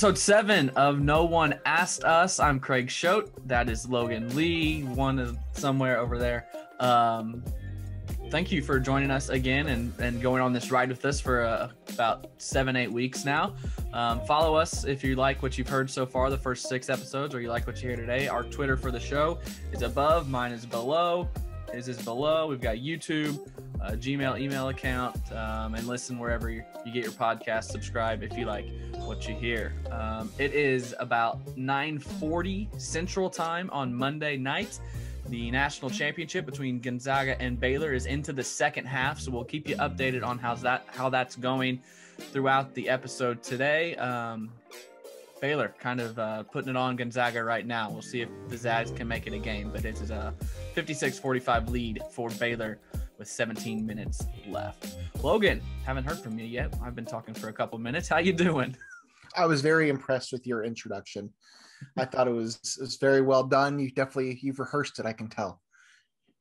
Episode 7 of No One Asked Us. I'm Craig Choate. That is Logan Lee. One is somewhere over there. Thank you for joining us again and going on this ride with us for about 7-8 weeks now. Follow us if you like what you've heard so far, the first 6 episodes, or you like what you hear today. Our Twitter for the show is above. Mine is below. His is below. We've got YouTube, Gmail email account, and listen wherever you get your podcast. Subscribe if you like what you hear. It is about 9:40 Central Time on Monday night. The national championship between Gonzaga and Baylor is into the second half, so we'll keep you updated on how that's going throughout the episode today. Baylor kind of putting it on Gonzaga right now. We'll see if the Zags can make it a game, but it is a 56-45 lead for Baylor with 17 minutes left. Logan, haven't heard from you yet. I've been talking for a couple minutes. How you doing? I was very impressed with your introduction. I thought it was very well done. You've rehearsed it, I can tell.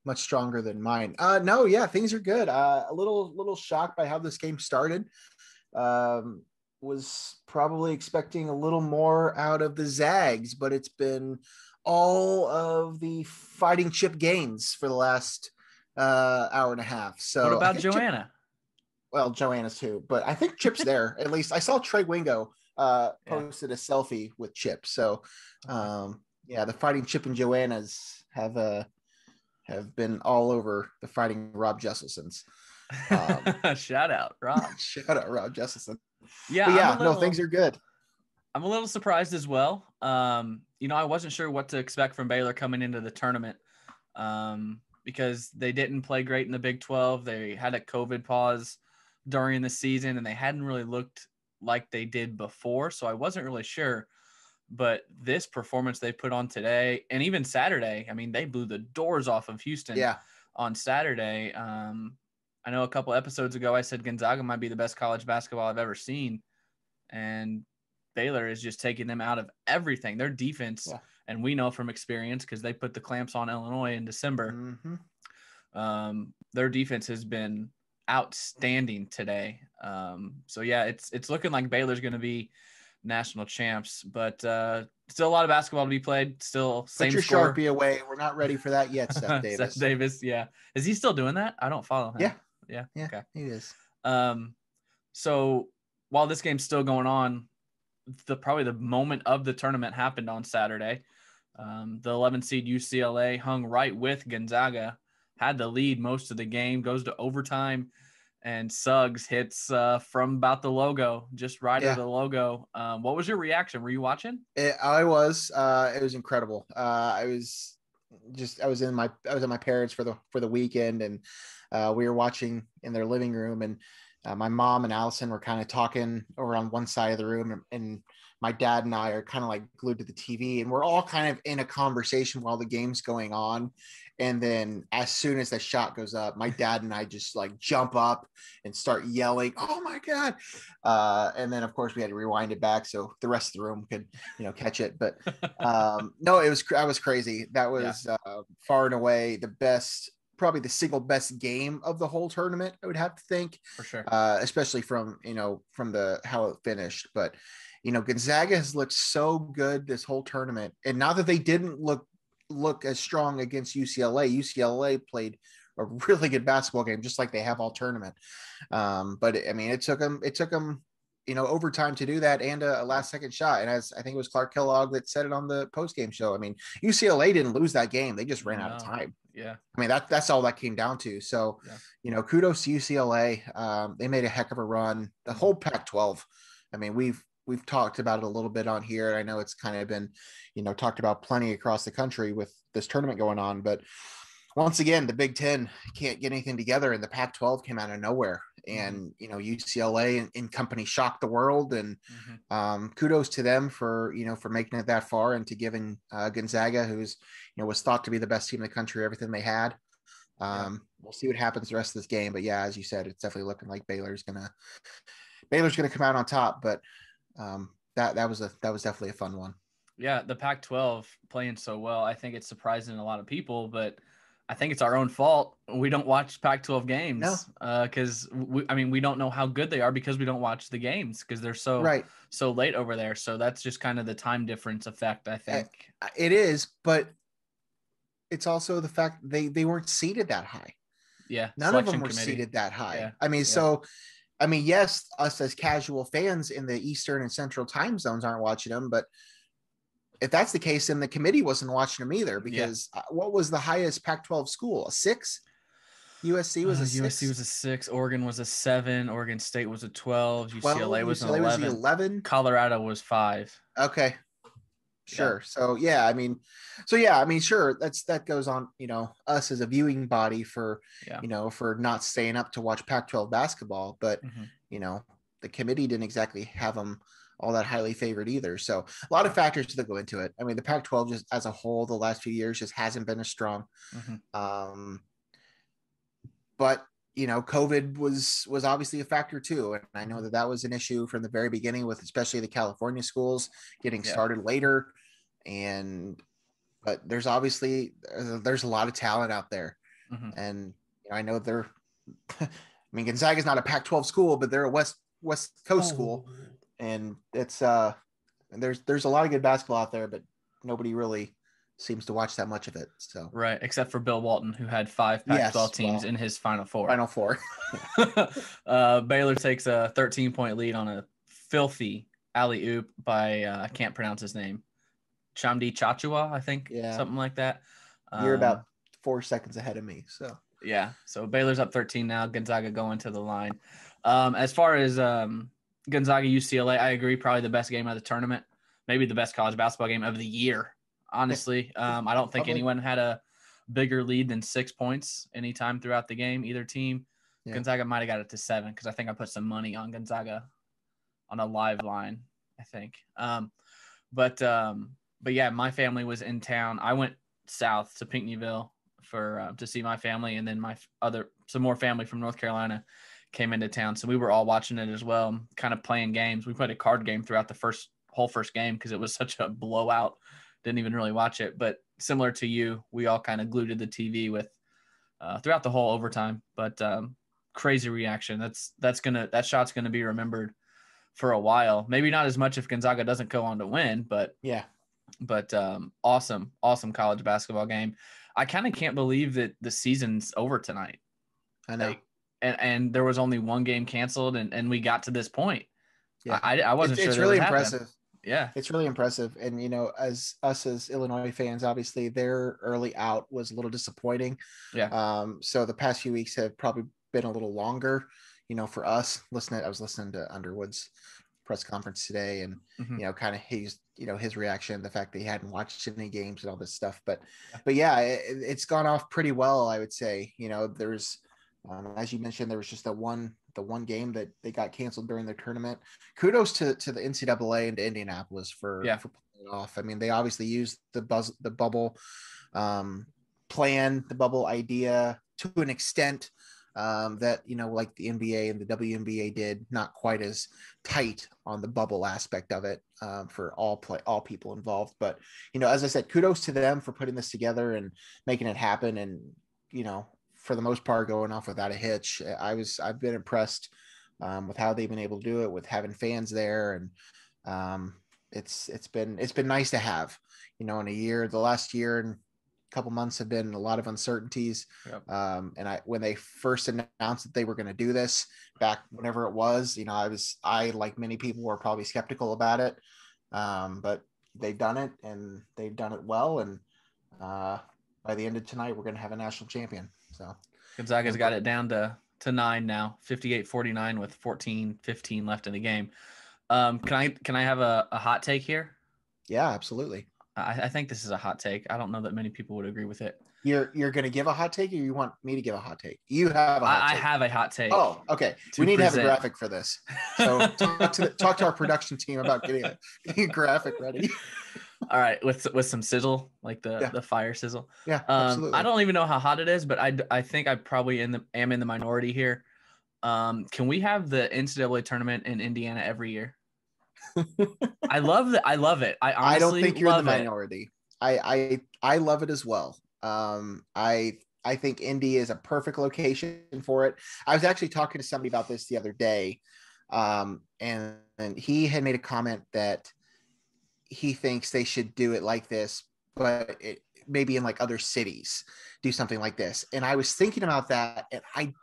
Much stronger than mine. No, yeah, things are good. A little shocked by how this game started. Was probably expecting a little more out of the Zags, but it's been all of the fighting Chip Gaines for the last hour and a half. So what about Joanna? Joanna's too, but I think Chip's there. At least I saw Trey Wingo posted a selfie with Chip. So the fighting Chip and Joanna's have been all over the fighting Rob Jesselsen's. Shout out Rob Jesselsen. Things are good. I'm a little surprised as well. I wasn't sure what to expect from Baylor coming into the tournament because they didn't play great in the Big 12. They had a COVID pause during the season, and they hadn't really looked like they did before. So I wasn't really sure. But this performance they put on today, and even Saturday, I mean, they blew the doors off of Houston on Saturday. I know a couple episodes ago I said Gonzaga might be the best college basketball I've ever seen. And Baylor is just taking them out of everything. Their defense, and we know from experience because they put the clamps on Illinois in December. Mm-hmm. Their defense has been outstanding today. It's looking like Baylor's going to be national champs, but still a lot of basketball to be played. Still same Put your score. Sharpie away. We're not ready for that yet, Seth Davis. Seth Davis, yeah. Is he still doing that? I don't follow him. Yeah. Okay. He is. So while this game's still going on, probably the moment of the tournament happened on Saturday. The 11 seed UCLA hung right with Gonzaga, had the lead most of the game, goes to overtime, and Suggs hits from about the logo, just right of the logo. What was your reaction? Were you watching? I was. It was incredible. I was at my parents for the weekend, and we were watching in their living room, and my mom and Allison were kind of talking over on one side of the room, and my dad and I are kind of like glued to the TV, and we're all kind of in a conversation while the game's going on. And then as soon as the shot goes up, my dad and I just like jump up and start yelling, "Oh my God." And then of course we had to rewind it back so the rest of the room could, catch it. But no, I was crazy. That was far and away the best, probably the single best game of the whole tournament, I would have to think, for sure. Especially from how it finished. But, Gonzaga has looked so good this whole tournament, and now that they didn't look as strong against UCLA played a really good basketball game, just like they have all tournament. But I mean, it took them, overtime to do that, and a last second shot. And as I think it was Clark Kellogg that said it on the post game show, I mean, UCLA didn't lose that game. They just ran out of time. Yeah. I mean, that's all that came down to. So, kudos to UCLA. They made a heck of a run. The whole Pac-12. I mean, we've talked about it a little bit on here. I know it's kind of been, talked about plenty across the country with this tournament going on, but once again, the Big Ten can't get anything together, and the Pac-12 came out of nowhere. And, UCLA and company shocked the world, and kudos to them for making it that far, and to giving Gonzaga, who's, was thought to be the best team in the country, everything they had. We'll see what happens the rest of this game. But yeah, as you said, it's definitely looking like Baylor's gonna come out on top. But that was definitely a fun one. Yeah, the Pac-12 playing so well. I think it's surprising a lot of people, but I think it's our own fault. We don't watch Pac-12 No. games because we don't know how good they are because we don't watch the games because they're so late over there. So that's just kind of the time difference effect, I think. It is, but it's also the fact they weren't seated that high. Yeah, none of them were seated that high. Yeah. I mean, so I mean, yes, us as casual fans in the Eastern and Central time zones aren't watching them, but if that's the case, then the committee wasn't watching them either, because what was the highest Pac-12 school? A 6? USC was a 6? USC was a 6. Oregon was a 7. Oregon State was a 12. 12? UCLA was an UCLA 11. was 11. Colorado was 5. Okay. Sure. Yeah. So I mean, sure, that goes on, us as a viewing body for, for not staying up to watch Pac-12 basketball, but the committee didn't exactly have them all that highly favored either. So a lot of factors that go into it. I mean, the Pac-12 just as a whole, the last few years just hasn't been as strong. But COVID was obviously a factor too. And I know that was an issue from the very beginning with especially the California schools getting started later. But there's obviously there's a lot of talent out there. And I know Gonzaga's not a Pac-12 school, but they're a West Coast school. And it's there's a lot of good basketball out there, but nobody really seems to watch that much of it. So right, except for Bill Walton, who had 5 Pac-12 teams in his Final Four. Baylor takes a 13-point lead on a filthy alley-oop by I can't pronounce his name, Chamdi Chachua, I think, something like that. You're about 4 seconds ahead of me. So so Baylor's up 13 now. Gonzaga going to the line. As far as Gonzaga UCLA, I agree, probably the best game of the tournament, maybe the best college basketball game of the year. Honestly, I don't think anyone had a bigger lead than 6 points anytime throughout the game, either team. Gonzaga might have got it to 7 because I think I put some money on Gonzaga on a live line, I think. But yeah, my family was in town. I went south to Pinckneyville to see my family, and then some more family from North Carolina came into town. So we were all watching it as well, kind of playing games. We played a card game throughout the whole first game because it was such a blowout. Didn't even really watch it, but similar to you, we all kind of glued to the TV with throughout the whole overtime. But crazy reaction. That shot's gonna be remembered for a while. Maybe not as much if Gonzaga doesn't go on to win, but awesome college basketball game. I kind of can't believe that the season's over tonight. I know. And there was only one game canceled, and we got to this point. Yeah, I wasn't sure. It's really impressive. Yeah, it's really impressive. And as Illinois fans, obviously their early out was a little disappointing. So the past few weeks have probably been a little longer, for us. I was listening to Underwood's press conference today, and kind of his reaction, the fact that he hadn't watched any games and all this stuff. But yeah, it's gone off pretty well, I would say. There's as you mentioned, there was just the one game that they got canceled during their tournament. Kudos to the NCAA and to Indianapolis for pulling it off. I mean, they obviously used the bubble plan, the bubble idea to an extent that, like the NBA and the WNBA did, not quite as tight on the bubble aspect of it for all people involved. But, as I said, kudos to them for putting this together and making it happen. And, for the most part, going off without a hitch. I've been impressed with how they've been able to do it, with having fans there. And it's been nice to have, in a year. The last year and a couple months have been a lot of uncertainties. And when they first announced that they were going to do this back whenever it was, I like many people were probably skeptical about it. But they've done it, and they've done it well. And by the end of tonight, we're going to have a national champion. So Gonzaga's got it down to 9 now, 58-49 with 14-15 left in the game. Can I have a hot take here? Yeah, absolutely. I think this is a hot take. I don't know that many people would agree with it. You're going to give a hot take, or you want me to give a hot take? You have a hot take. I have a hot take. Oh, okay. We need to have a graphic for this. So talk to our production team about getting a graphic ready. All right, with some sizzle, like the fire sizzle. Yeah, absolutely. I don't even know how hot it is, but I think I probably am in the minority here. Can we have the NCAA tournament in Indiana every year? I love it. I don't think you're in the minority. I love it as well. I I think Indy is a perfect location for it. I was actually talking to somebody about this the other day, and he had made a comment that he thinks they should do it like this, but maybe in like other cities, do something like this. And I was thinking about that, and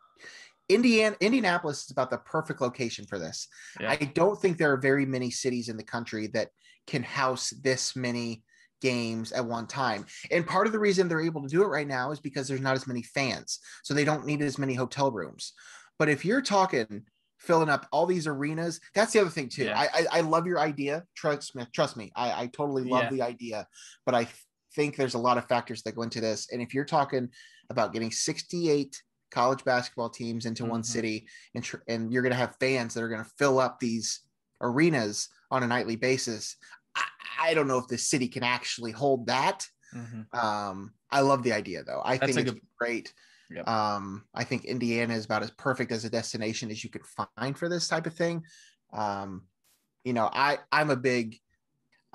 Indianapolis is about the perfect location for this. Yeah. I don't think there are very many cities in the country that can house this many games at one time. And part of the reason they're able to do it right now is because there's not as many fans. So they don't need as many hotel rooms. But if you're talking filling up all these arenas, that's the other thing too. Yeah. I love your idea. Trust me. I totally love the idea, but I think there's a lot of factors that go into this. And if you're talking about getting 68 college basketball teams into one city, and you're going to have fans that are going to fill up these arenas on a nightly basis, I don't know if the city can actually hold that. I love the idea though. I think it's great. Yep. I think Indiana is about as perfect as a destination as you could find for this type of thing. I'm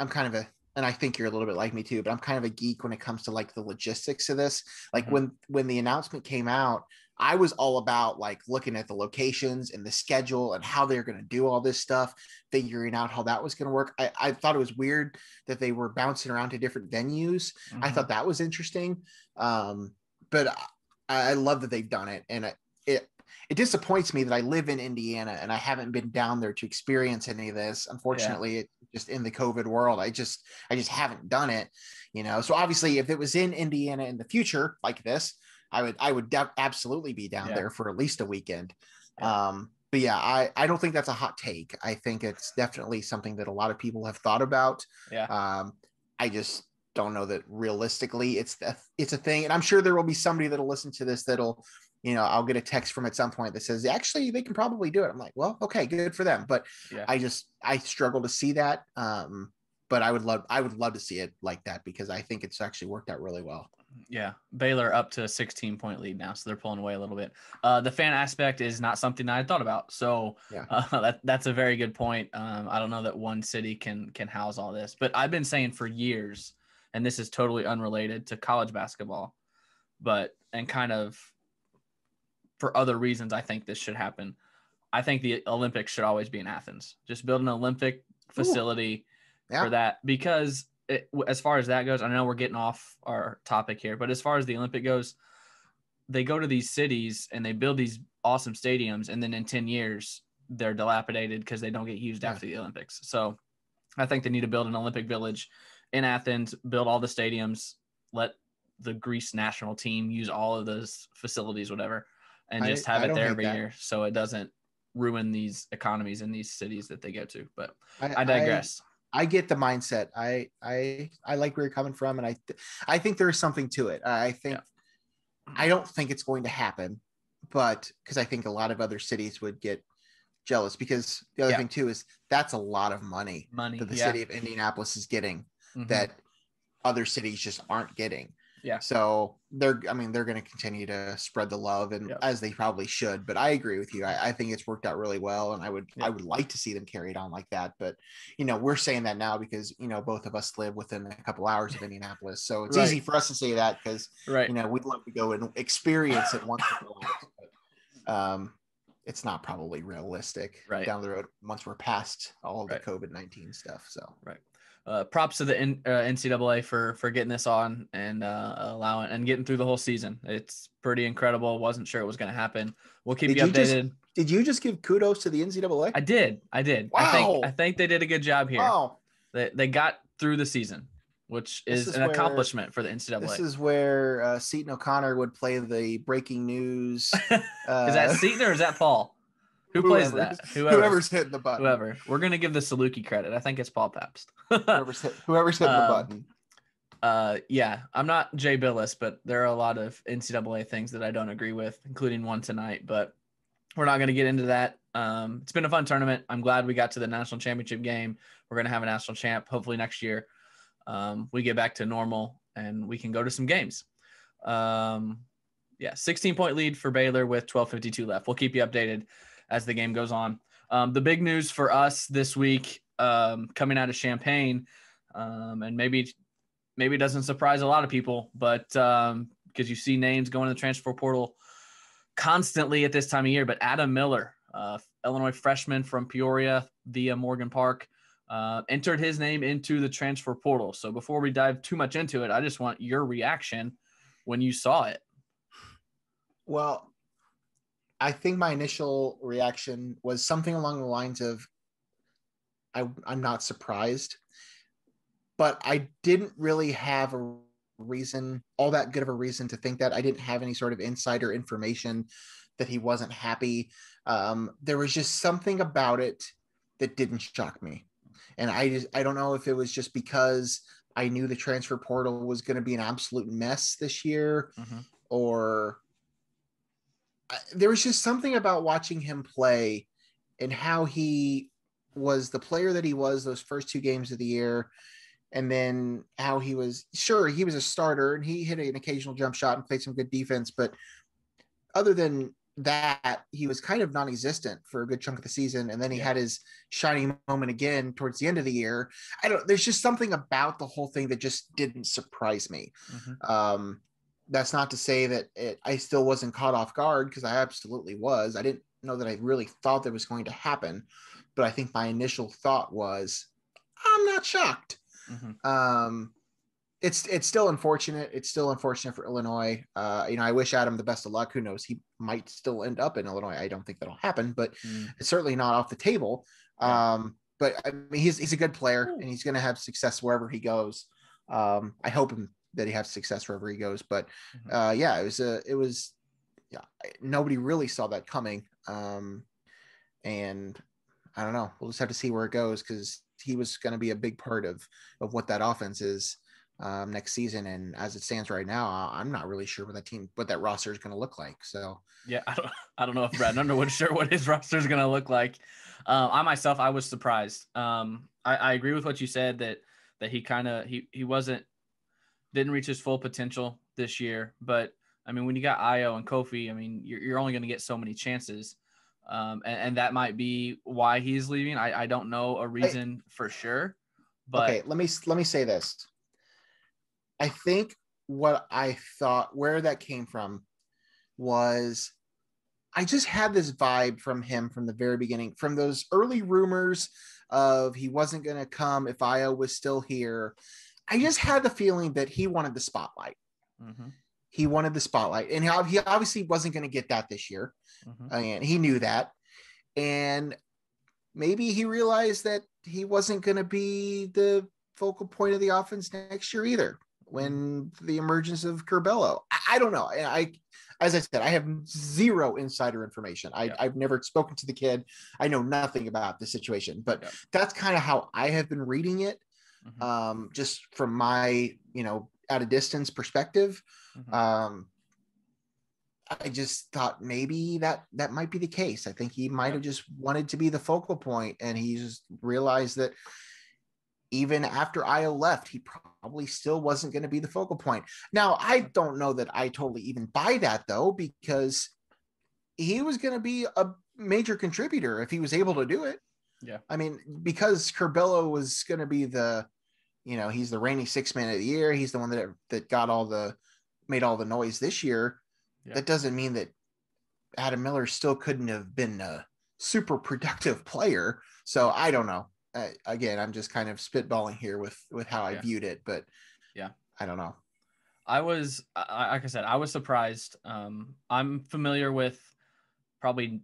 kind of and I think you're a little bit like me too, but I'm kind of a geek when it comes to like the logistics of this. Like when the announcement came out, I was all about like looking at the locations and the schedule and how they're going to do all this stuff, figuring out how that was going to work. I thought it was weird that they were bouncing around to different venues. I thought that was interesting. But I love that they've done it. And it disappoints me that I live in Indiana and I haven't been down there to experience any of this. Unfortunately, it's just in the COVID world. I just haven't done it, So obviously, if it was in Indiana in the future like this, I would absolutely be down there for at least a weekend. But yeah, I don't think that's a hot take. I think it's definitely something that a lot of people have thought about. I just don't know that realistically it's a thing. And I'm sure there will be somebody that'll listen to this that'll, I'll get a text from at some point that says, actually, they can probably do it. I'm like, well, okay, good for them. But I struggle to see that. But I would love to see it like that because I think it's actually worked out really well. Yeah. Baylor up to a 16-point lead now. So they're pulling away a little bit. The fan aspect is not something I had thought about. So that's a very good point. I don't know that one city can house all this, but I've been saying for years, and this is totally unrelated to college basketball, and kind of for other reasons, I think this should happen. I think the Olympics should always be in Athens. Just build an Olympic facility for that, because as far as that goes, I know we're getting off our topic here, but as far as the Olympic goes, they go to these cities and they build these awesome stadiums, and then in 10 years they're dilapidated because they don't get used after the Olympics. So I think they need to build an Olympic village in Athens, build all the stadiums, let the Greece national team use all of those facilities, whatever, and just have it there every year so it doesn't ruin these economies in these cities that they go to. But I digress. I get the mindset. I like where you're coming from, and I think there is something to it. I don't think it's going to happen, but because I think a lot of other cities would get jealous, because the other thing too is that's a lot of money that the city of Indianapolis is getting that other cities just aren't getting. Yeah. So they're going to continue to spread the love, and as they probably should. But I agree with you. I think it's worked out really well, and I would like to see them carry it on like that. But we're saying that now because both of us live within a couple hours of Indianapolis, so it's easy for us to say that because we'd love to go and experience it once in a while. But, it's not probably realistic down the road once we're past all of the COVID-19 stuff. So props to the NCAA for getting this on and allowing and getting through the whole season. It's pretty incredible. Wasn't sure it was going to happen. We'll keep you updated. Did you just give kudos to the NCAA? I did. Wow. I think they did a good job here. Wow. They got through the season, which is an accomplishment for the NCAA. This is where Seton O'Connor would play the breaking news. Is that Seton or is that Paul? Plays that? Whoever's hitting the button. Whoever. We're going to give the Saluki credit. I think it's Paul Pabst. whoever's hitting the button. Yeah, I'm not Jay Billis, but there are a lot of NCAA things that I don't agree with, including one tonight, but we're not going to get into that. It's been a fun tournament. I'm glad we got to the national championship game. We're going to have a national champ hopefully next year. We get back to normal and we can go to some games. 16-point lead for Baylor with 12:52 left. We'll keep you updated as the game goes on. The big news for us this week, coming out of Champaign, and maybe it doesn't surprise a lot of people, but because you see names going to the transfer portal constantly at this time of year. But Adam Miller, Illinois freshman from Peoria via Morgan Park, entered his name into the transfer portal. So before we dive too much into it, I just want your reaction when you saw it. Well, I think my initial reaction was something along the lines of, I'm not surprised, but I didn't really have a reason, all that good of a reason to think that. I didn't have any sort of insider information that he wasn't happy. There was just something about it that didn't shock me. And I don't know if it was just because I knew the transfer portal was going to be an absolute mess this year, or there was just something about watching him play and how he was the player that he was those first 2 games of the year. And then how he was, sure, he was a starter and he hit an occasional jump shot and played some good defense. But other than that, he was kind of non-existent for a good chunk of the season. And then he had his shining moment again towards the end of the year. There's just something about the whole thing that just didn't surprise me. That's not to say that I still wasn't caught off guard, because I absolutely was. I didn't know that I really thought that was going to happen, but I think my initial thought was, I'm not shocked. It's still unfortunate. It's still unfortunate for Illinois. I wish Adam the best of luck. Who knows? He might still end up in Illinois. I don't think that'll happen, but it's certainly not off the table. But I mean, he's a good player and he's going to have success wherever he goes. I hope that he has success wherever he goes. But it was nobody really saw that coming. And I don't know. We'll just have to see where it goes, because he was going to be a big part of what that offense is next season. And as it stands right now, I'm not really sure what that roster is going to look like. So yeah, I don't know if Brad Underwood's sure what his roster is going to look like. I was surprised. I agree with what you said, that he didn't reach his full potential this year. But I mean, when you got Io and Kofi, I mean, you're only going to get so many chances. And that might be why he's leaving. I don't know a reason for sure. But okay, let me say this. I think what I thought, where that came from, was I just had this vibe from him from the very beginning, from those early rumors of he wasn't going to come if Io was still here. I just had the feeling that he wanted the spotlight. He wanted the spotlight, and he obviously wasn't going to get that this year. And he knew that. And maybe he realized that he wasn't going to be the focal point of the offense next year either, when the emergence of Curbelo. I don't know. As I said, I have zero insider information. I've never spoken to the kid. I know nothing about the situation, but that's kind of how I have been reading it. Just from my, at a distance perspective. I just thought maybe that might be the case. I think he might have just wanted to be the focal point, and he just realized that even after Io left, he probably still wasn't going to be the focal point. Now, I don't know that I totally even buy that, though, because he was going to be a major contributor if he was able to do it. Yeah. I mean, because Curbelo was going to be he's the reigning 6th man of the year. He's the one that made all the noise this year. Yeah. That doesn't mean that Adam Miller still couldn't have been a super productive player. So I don't know. Again, I'm just kind of spitballing here with how I viewed it, but I don't know. I was, like I said, I was surprised. I'm familiar with probably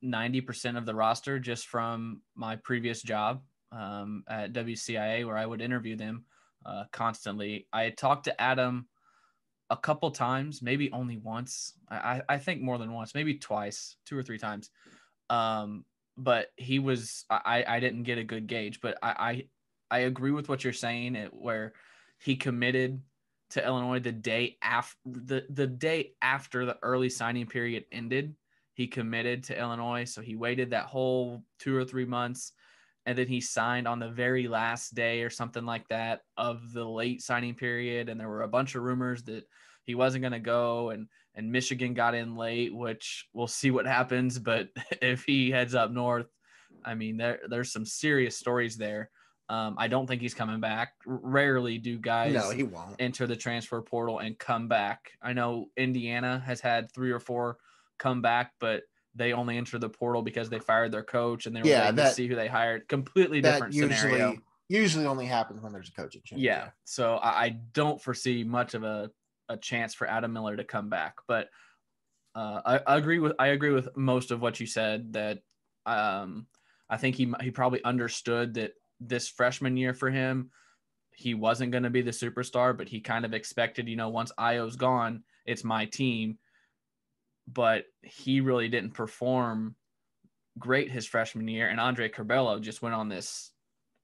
90% of the roster just from my previous job at WCIA, where I would interview them constantly. I had talked to Adam a couple times, maybe only once. I think more than once, maybe twice, 2 or 3 times. But he was, I didn't get a good gauge, but I agree with what you're saying, where he committed to Illinois the day after the day after the early signing period ended. He committed to Illinois. So he waited that whole 2 or 3 months, and then he signed on the very last day or something like that of the late signing period. And there were a bunch of rumors that he wasn't going to go, and Michigan got in late, which we'll see what happens. But if he heads up north, I mean, there's some serious stories there. I don't think he's coming back. Rarely do guys No, he won't enter the transfer portal and come back. I know Indiana has had 3 or 4 come back, but they only entered the portal because they fired their coach and they were waiting to see who they hired. Completely different scenario. Usually only happens when there's a coaching change. Yeah. So I don't foresee much of a chance for Adam Miller to come back, but I agree with most of what you said. That I think he probably understood that this freshman year for him, he wasn't going to be the superstar, but he kind of expected, once Io's gone, it's my team. But he really didn't perform great his freshman year, and Andre Curbelo just went on this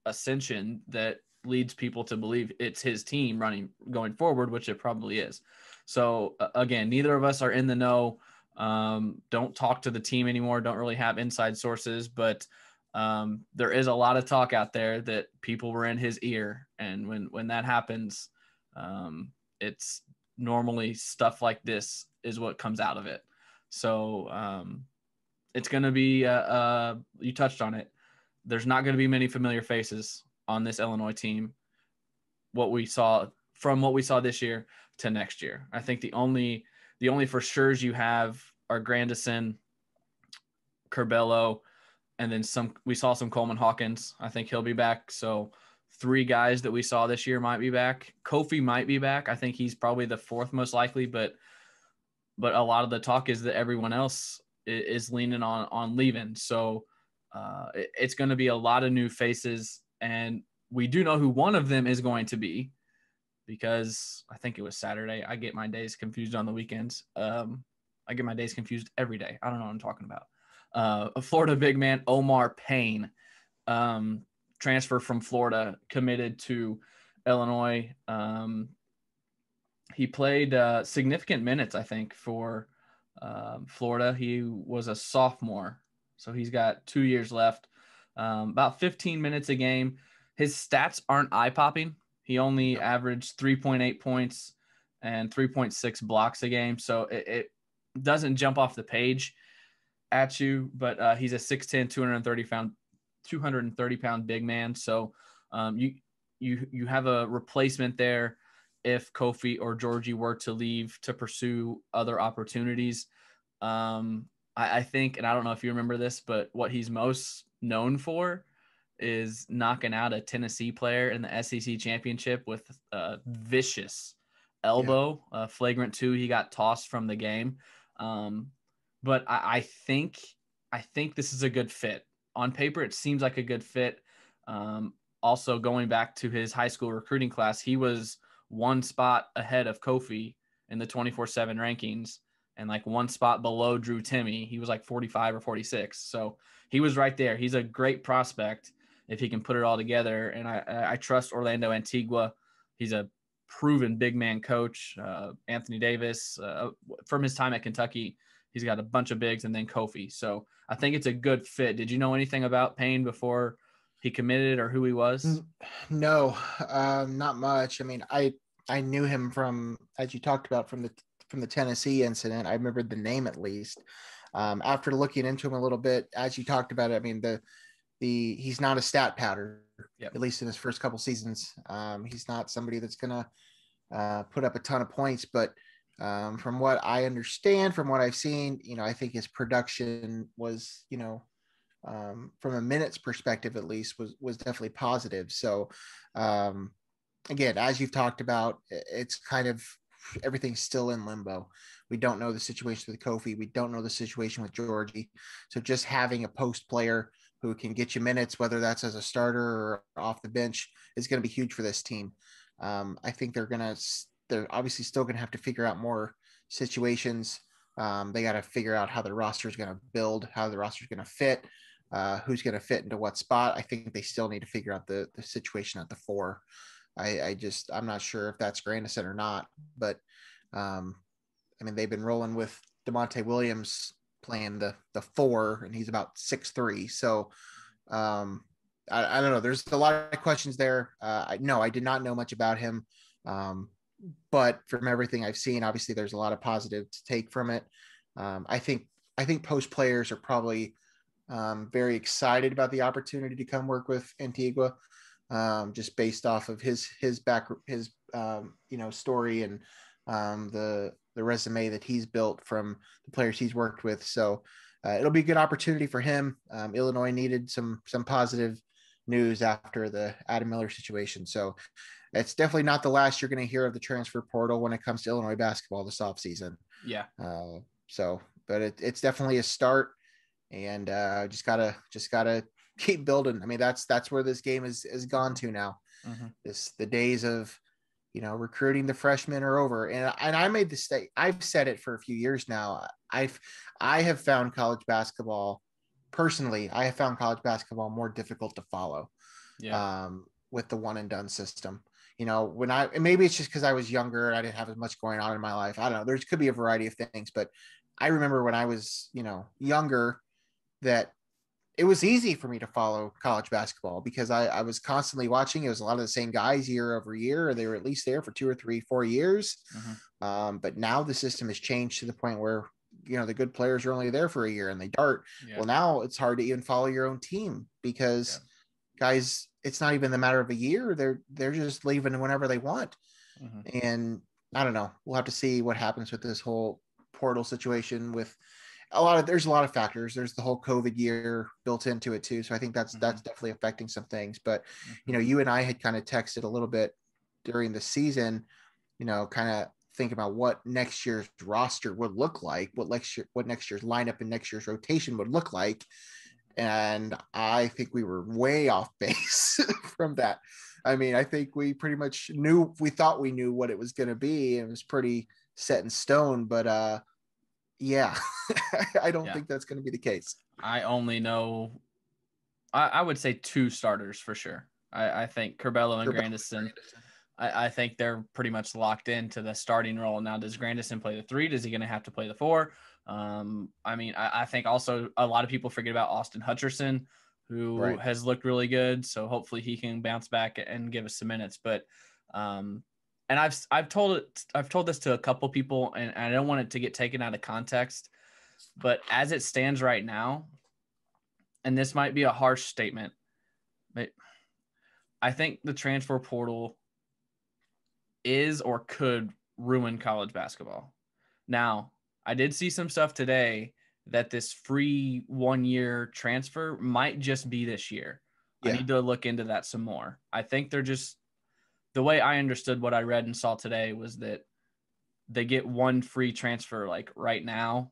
ascension that leads people to believe it's his team going forward, which it probably is. So again, neither of us are in the know. Don't talk to the team anymore. Don't really have inside sources, but there is a lot of talk out there that people were in his ear. And when that happens, it's normally stuff like this is what comes out of it. So it's going to be, you touched on it. There's not going to be many familiar faces on this Illinois team. What we saw this year to next year. I think the only for sure's you have are Grandison, Curbelo, and then we saw some Coleman Hawkins. I think he'll be back. So 3 guys that we saw this year might be back. Kofi might be back. I think he's probably the 4th most likely, but a lot of the talk is that everyone else is leaning on leaving. So it's going to be a lot of new faces, and we do know who one of them is going to be, because I think it was Saturday. I get my days confused on the weekends. I get my days confused every day. I don't know what I'm talking about. A Florida big man, Omar Payne, transfer from Florida, committed to Illinois. He played significant minutes, I think, for Florida. He was a sophomore, so he's got 2 years left. About 15 minutes a game. His stats aren't eye-popping. He only averaged 3.8 points and 3.6 blocks a game, so it doesn't jump off the page at you, but he's a 6'10", 230-pound big man. So you have a replacement there if Kofi or Georgie were to leave to pursue other opportunities. I think, and I don't know if you remember this, but what he's most known for is knocking out a Tennessee player in the SEC championship with a vicious elbow, flagrant 2. He got tossed from the game. But I think this is a good fit. On paper, it seems like a good fit. Also, going back to his high school recruiting class, he was 1 spot ahead of Kofi in the 24/7 rankings, and like 1 spot below Drew Timme. He was like 45 or 46. So he was right there. He's a great prospect if he can put it all together. And I trust Orlando Antigua. He's a proven big man coach. Anthony Davis, from his time at Kentucky, he's got a bunch of bigs, and then Kofi. So I think it's a good fit. Did you know anything about Payne before he committed, or who he was? No, not much. I mean, I knew him from, as you talked about, from the Tennessee incident. I remembered the name at least. After looking into him a little bit, as you talked about it, I mean, he's not a stat powder, at least in his first couple seasons. He's not somebody that's gonna put up a ton of points, but from what I understand, from what I've seen, I think his production was, from a minutes perspective, at least, was definitely positive. So, again, as you've talked about, it's kind of everything's still in limbo. We don't know the situation with Kofi. We don't know the situation with Georgie. So just having a post player who can get you minutes, whether that's as a starter or off the bench, is going to be huge for this team. I think they're obviously still going to have to figure out more situations. They got to figure out how the roster is going to build, how the roster is going to fit, who's going to fit into what spot. I think they still need to figure out the situation at the 4. I'm not sure if that's Grandison or not, but I mean, they've been rolling with DeMonte Williams playing the 4, and he's about 6'3". So I don't know. There's a lot of questions there. I did not know much about him. But from everything I've seen, obviously there's a lot of positive to take from it. I think post players are probably very excited about the opportunity to come work with Antigua. just based off of his story and the resume that he's built from the players he's worked with. So it'll be a good opportunity for him. Illinois needed some positive news after the Adam Miller situation. So it's definitely not the last you're going to hear of the transfer portal when it comes to Illinois basketball this offseason. Yeah. But it's definitely a start, and just gotta keep building. I mean, that's where this game is gone to now. Mm-hmm. The days of, recruiting the freshmen are over. And I made the mistake. I've said it for a few years now. I have found college basketball personally. I have found college basketball more difficult to follow. Yeah. With the one and done system. And maybe it's just because I was younger and I didn't have as much going on in my life. I don't know. There could be a variety of things, but I remember when I was, younger, that it was easy for me to follow college basketball because I was constantly watching. It was a lot of the same guys year over year, or they were at least there for 2 or 3, 4 years. Mm-hmm. But now the system has changed to the point where, the good players are only there for a year and they dart. Yeah. Well, now it's hard to even follow your own team because guys, it's not even the matter of a year. They're just leaving whenever they want. Mm-hmm. And I don't know. We'll have to see what happens with this whole portal situation with there's a lot of factors. There's the whole COVID year built into it too. So I think that's definitely affecting some things, but you and I had kind of texted a little bit during the season, kind of think about what next year's roster would look like, what next year's lineup and next year's rotation would look like. And I think we were way off base from that. I mean, I think we pretty much thought we knew what it was going to be. And it was pretty set in stone, but yeah, I don't think that's going to be the case. I only know, I would say 2 starters for sure. I think Curbelo and Grandison. I think they're pretty much locked into the starting role. Now, does Grandison play the 3? Does he going to have to play the 4? I think also a lot of people forget about Austin Hutcherson, who has looked really good. So hopefully he can bounce back and give us some minutes. But, and I've told this to a couple people, and I don't want it to get taken out of context, but as it stands right now, and this might be a harsh statement, but I think the transfer portal is or could ruin college basketball. Now, I did see some stuff today that this free 1-year transfer might just be this year. Yeah. I need to look into that some more. I think they're just, the way I understood what I read and saw today was that they get 1 free transfer like right now,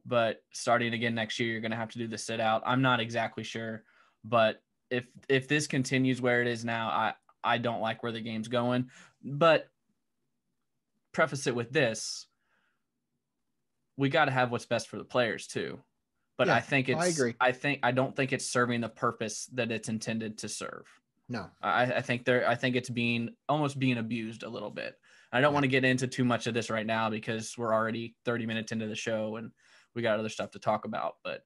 but starting again next year, you're going to have to do the sit out. I'm not exactly sure, but if this continues where it is now, I don't like where the game's going. But preface it with this, we got to have what's best for the players too. But yeah, I agree. I don't think it's serving the purpose that it's intended to serve. No, I think it's almost being abused a little bit. I don't want to get into too much of this right now because we're already 30 minutes into the show and we got other stuff to talk about. But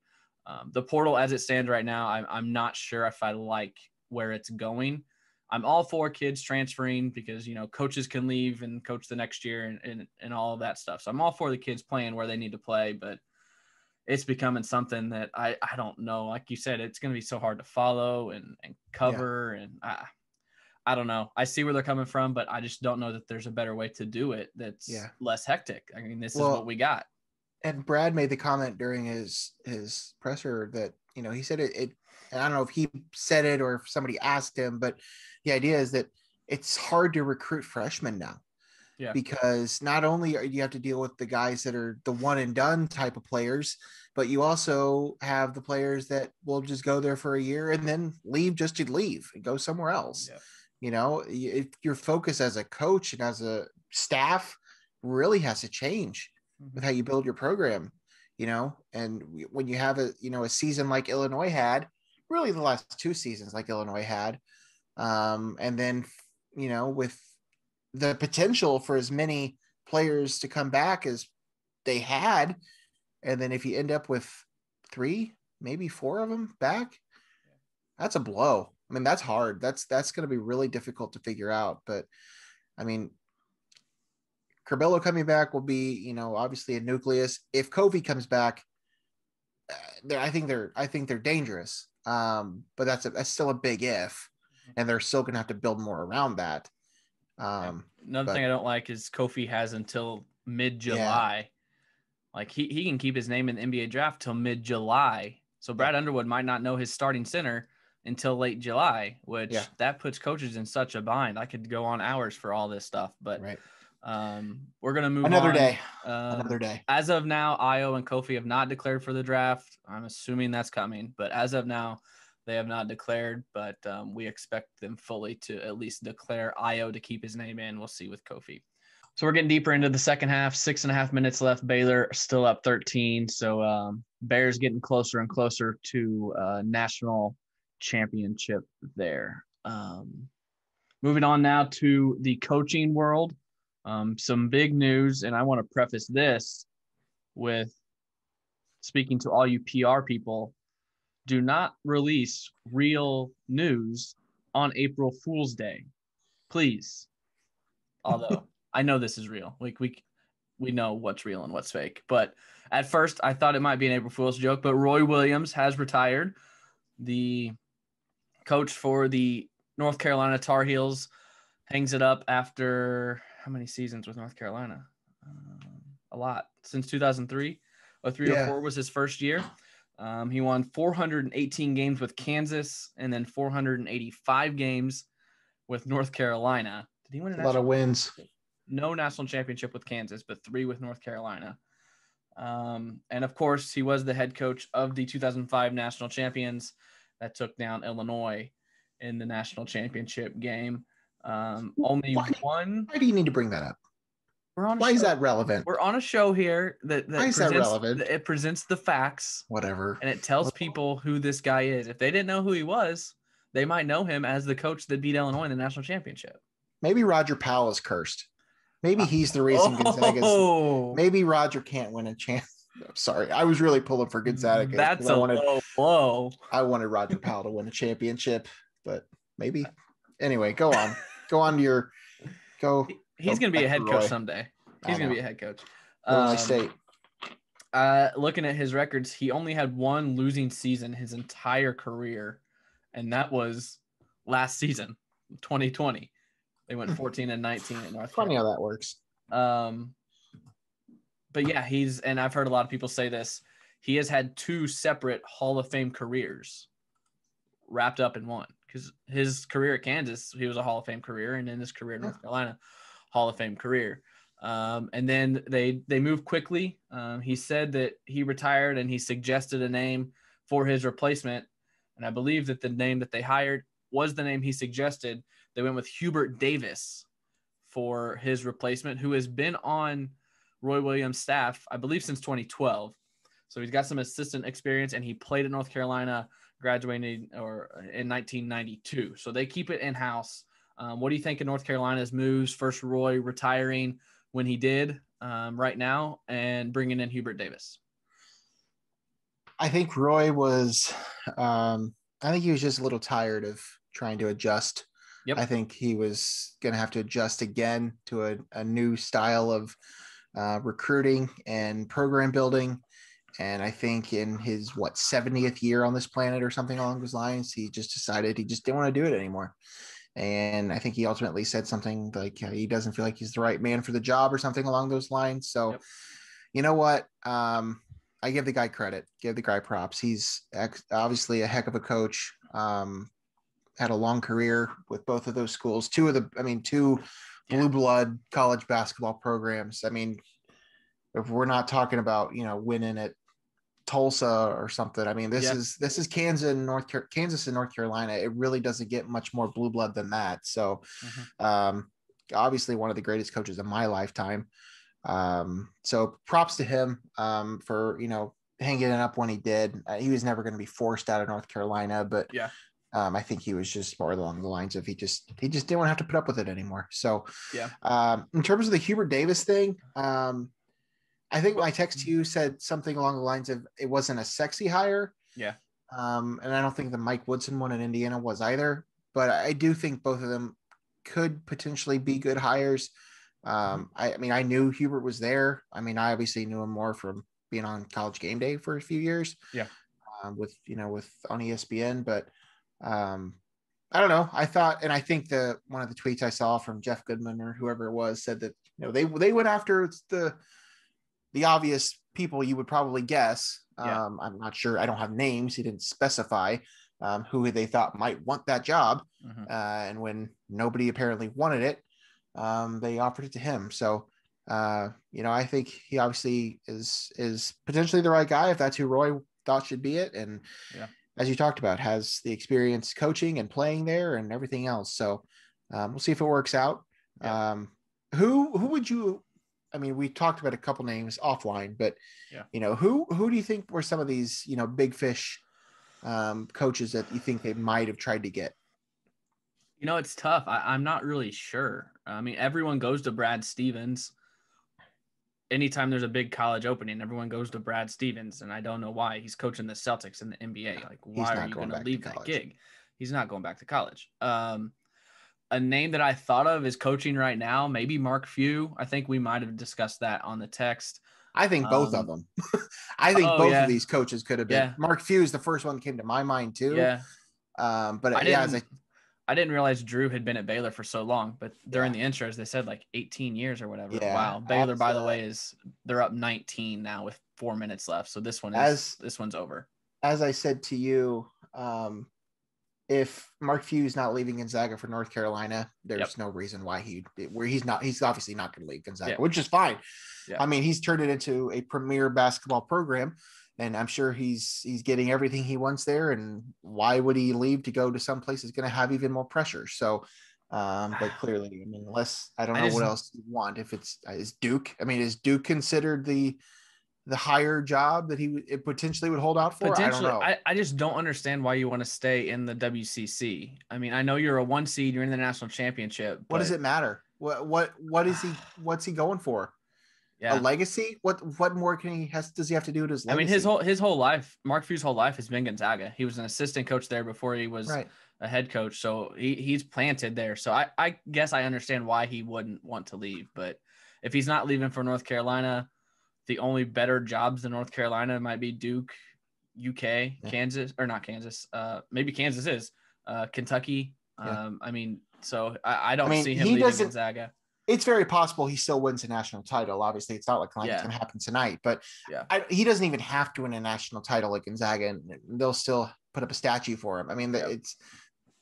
the portal as it stands right now, I'm not sure if I like where it's going. I'm all for kids transferring because, coaches can leave and coach the next year and all of that stuff. So I'm all for the kids playing where they need to play, but it's becoming something that I don't know. Like you said, it's going to be so hard to follow and cover. Yeah. And I don't know. I see where they're coming from, but I just don't know that there's a better way to do it that's less hectic. I mean, this is what we got. And Brad made the comment during his presser that, he said it I don't know if he said it or if somebody asked him, but the idea is that it's hard to recruit freshmen now. Yeah. Because not only you have to deal with the guys that are the one and done type of players, but you also have the players that will just go there for a year and then leave just to leave and go somewhere else. Yeah. If your focus as a coach and as a staff really has to change with how you build your program, and when you have a season like Illinois had, really the last 2 seasons like Illinois had, and then, with the potential for as many players to come back as they had. And then if you end up with 3, maybe 4 of them back, that's a blow. I mean, that's hard. That's going to be really difficult to figure out. But I mean, Curbelo coming back will be, obviously a nucleus. If Covey comes back, I think they're dangerous. But that's still a big if. and they're still going to have to build more around that. Another thing I don't like is Kofi has until mid-July. Yeah. Like he can keep his name in the NBA draft till mid-July. So Brad Underwood might not know his starting center until late July, which that puts coaches in such a bind. I could go on hours for all this stuff, but we're going to move another on. day. Another day. As of now, Io and Kofi have not declared for the draft. I'm assuming that's coming, but as of now, they have not declared, but we expect them fully to at least declare Io to keep his name in. We'll see with Kofi. So we're getting deeper into the second half, 6.5 minutes left. Baylor still up 13. So Bears getting closer and closer to national championship there. Moving on now to the coaching world. Some big news, and I want to preface this with speaking to all you PR people. Do not release real news on April Fool's Day, please. Although I know this is real. We know what's real and what's fake. But at first, I thought it might be an April Fool's joke. But Roy Williams has retired. The coach for the North Carolina Tar Heels hangs it up after how many seasons with North Carolina? A lot. Since 2003. 03-04 was his first year. He won 418 games with Kansas and then 485 games with North Carolina. Did he win a lot of wins? No national championship with Kansas, but 3 with North Carolina. And of course, he was the head coach of the 2005 national champions that took down Illinois in the national championship game. Only one. Why do you need to bring that up? Why is that relevant? We're on a show here that why is that relevant? It presents the facts. Whatever. And it tells people who this guy is. If they didn't know who he was, they might know him as the coach that beat Illinois in the national championship. Maybe Roger Powell is cursed. Maybe he's the reason Gonzaga's. Maybe Roger can't win a chance. Sorry, I was really pulling for Gonzaga. That's a low blow. I wanted Roger Powell to win a championship, but maybe. Anyway, go on. Go on to your go. He's going to be a head coach someday. He's going to be a head coach. Illinois State. Looking at his records, he only had one losing season his entire career, and that was last season, 2020. They went 14-19 at North Carolina. Funny how that works. But yeah, and I've heard a lot of people say this, he has had 2 separate Hall of Fame careers wrapped up in one. Because his career at Kansas, he was a Hall of Fame career, and in his career in North Carolina, Hall of Fame career. And then they moved quickly. He said that he retired and he suggested a name for his replacement. And I believe that the name that they hired was the name he suggested. They went with Hubert Davis for his replacement, who has been on Roy Williams' staff, I believe, since 2012. So he's got some assistant experience, and he played at North Carolina, graduated in 1992. So they keep it in-house. What do you think of North Carolina's moves? First, Roy retiring when he did right now and bringing in Hubert Davis. I think Roy was I think he was just a little tired of trying to adjust. Yep. I think he was going to have to adjust again to a new style of recruiting and program building. And I think in his 70th year on this planet or something along those lines, he just decided he just didn't want to do it anymore. And I think he ultimately said something like he doesn't feel like he's the right man for the job or something along those lines. So, You know what? I give the guy credit, give the guy props. He's obviously a heck of a coach. Had a long career with both of those schools, two blue blood college basketball programs. I mean, if we're not talking about, winning at Tulsa or something, I mean, this is Kansas and North Carolina. It really doesn't get much more blue blood than that. So, obviously one of the greatest coaches of my lifetime. So props to him, for, hanging it up when he did. He was never going to be forced out of North Carolina, but I think he was just more along the lines of he just didn't want to have to put up with it anymore. So, in terms of the Hubert Davis thing, I think my text to you said something along the lines of it wasn't a sexy hire. Yeah. And I don't think the Mike Woodson one in Indiana was either, but I do think both of them could potentially be good hires. I mean, I knew Hubert was there. I mean, I obviously knew him more from being on College Game Day for a few years. Yeah. With on ESPN, but I don't know. I thought, and I think one of the tweets I saw from Jeff Goodman or whoever it was said that, they went after the obvious people you would probably guess. Yeah. I'm not sure. I don't have names. He didn't specify who they thought might want that job. Mm-hmm. And when nobody apparently wanted it, they offered it to him. So, I think he obviously is potentially the right guy if that's who Roy thought should be it. And Yeah, as you talked about, has the experience coaching and playing there and everything else. So we'll see if it works out. yeah. Who would you? I mean, we talked about a couple names offline, but Yeah. who do you think were some of these big fish coaches that you think they might have tried to get? It's tough. I'm not really sure. I mean, everyone goes to Brad Stevens. Anytime there's a big college opening, everyone goes to Brad Stevens, and I don't know why. He's coaching the Celtics in the NBA. Like, why are you going to leave that gig? He's not going back to college. A name that I thought of is coaching right now, maybe Mark Few. I think we might have discussed that on the text. I think both of them. I think both of these coaches could have been. Yeah. Mark Few is the first one that came to my mind too. Yeah. But I didn't realize Drew had been at Baylor for so long, but during the intros, they said like 18 years or whatever. Yeah. Wow. Baylor, by the way, they're up 19 now with 4 minutes left. So this one's over. As I said to you, if Mark Few is not leaving Gonzaga for North Carolina, there's no reason why he's obviously not going to leave Gonzaga, which is fine. Yeah. I mean, he's turned it into a premier basketball program, and I'm sure he's getting everything he wants there. And why would he leave to go to some place that's going to have even more pressure? So, but clearly, I mean, I don't know what else you want. If is Duke, I mean, is Duke considered the higher job that he potentially would hold out for? I don't know. I just don't understand why you want to stay in the WCC. I mean, I know you're a 1 seed, you're in the national championship. What does it matter? What is he? What's he going for? Yeah. A legacy? What more does he have to do to his legacy? I mean, his whole life, Mark Few's whole life has been Gonzaga. He was an assistant coach there before he was a head coach. So he's planted there. So I guess I understand why he wouldn't want to leave. But if he's not leaving for North Carolina, the only better jobs than North Carolina might be Duke, UK, Kansas, or not Kansas. Maybe Kansas is Kentucky. I mean, so I don't see him leaving Gonzaga. It's very possible he still wins a national title. Obviously, it's not like it's going to happen tonight, but he doesn't even have to win a national title at Gonzaga, and they'll still put up a statue for him. I mean,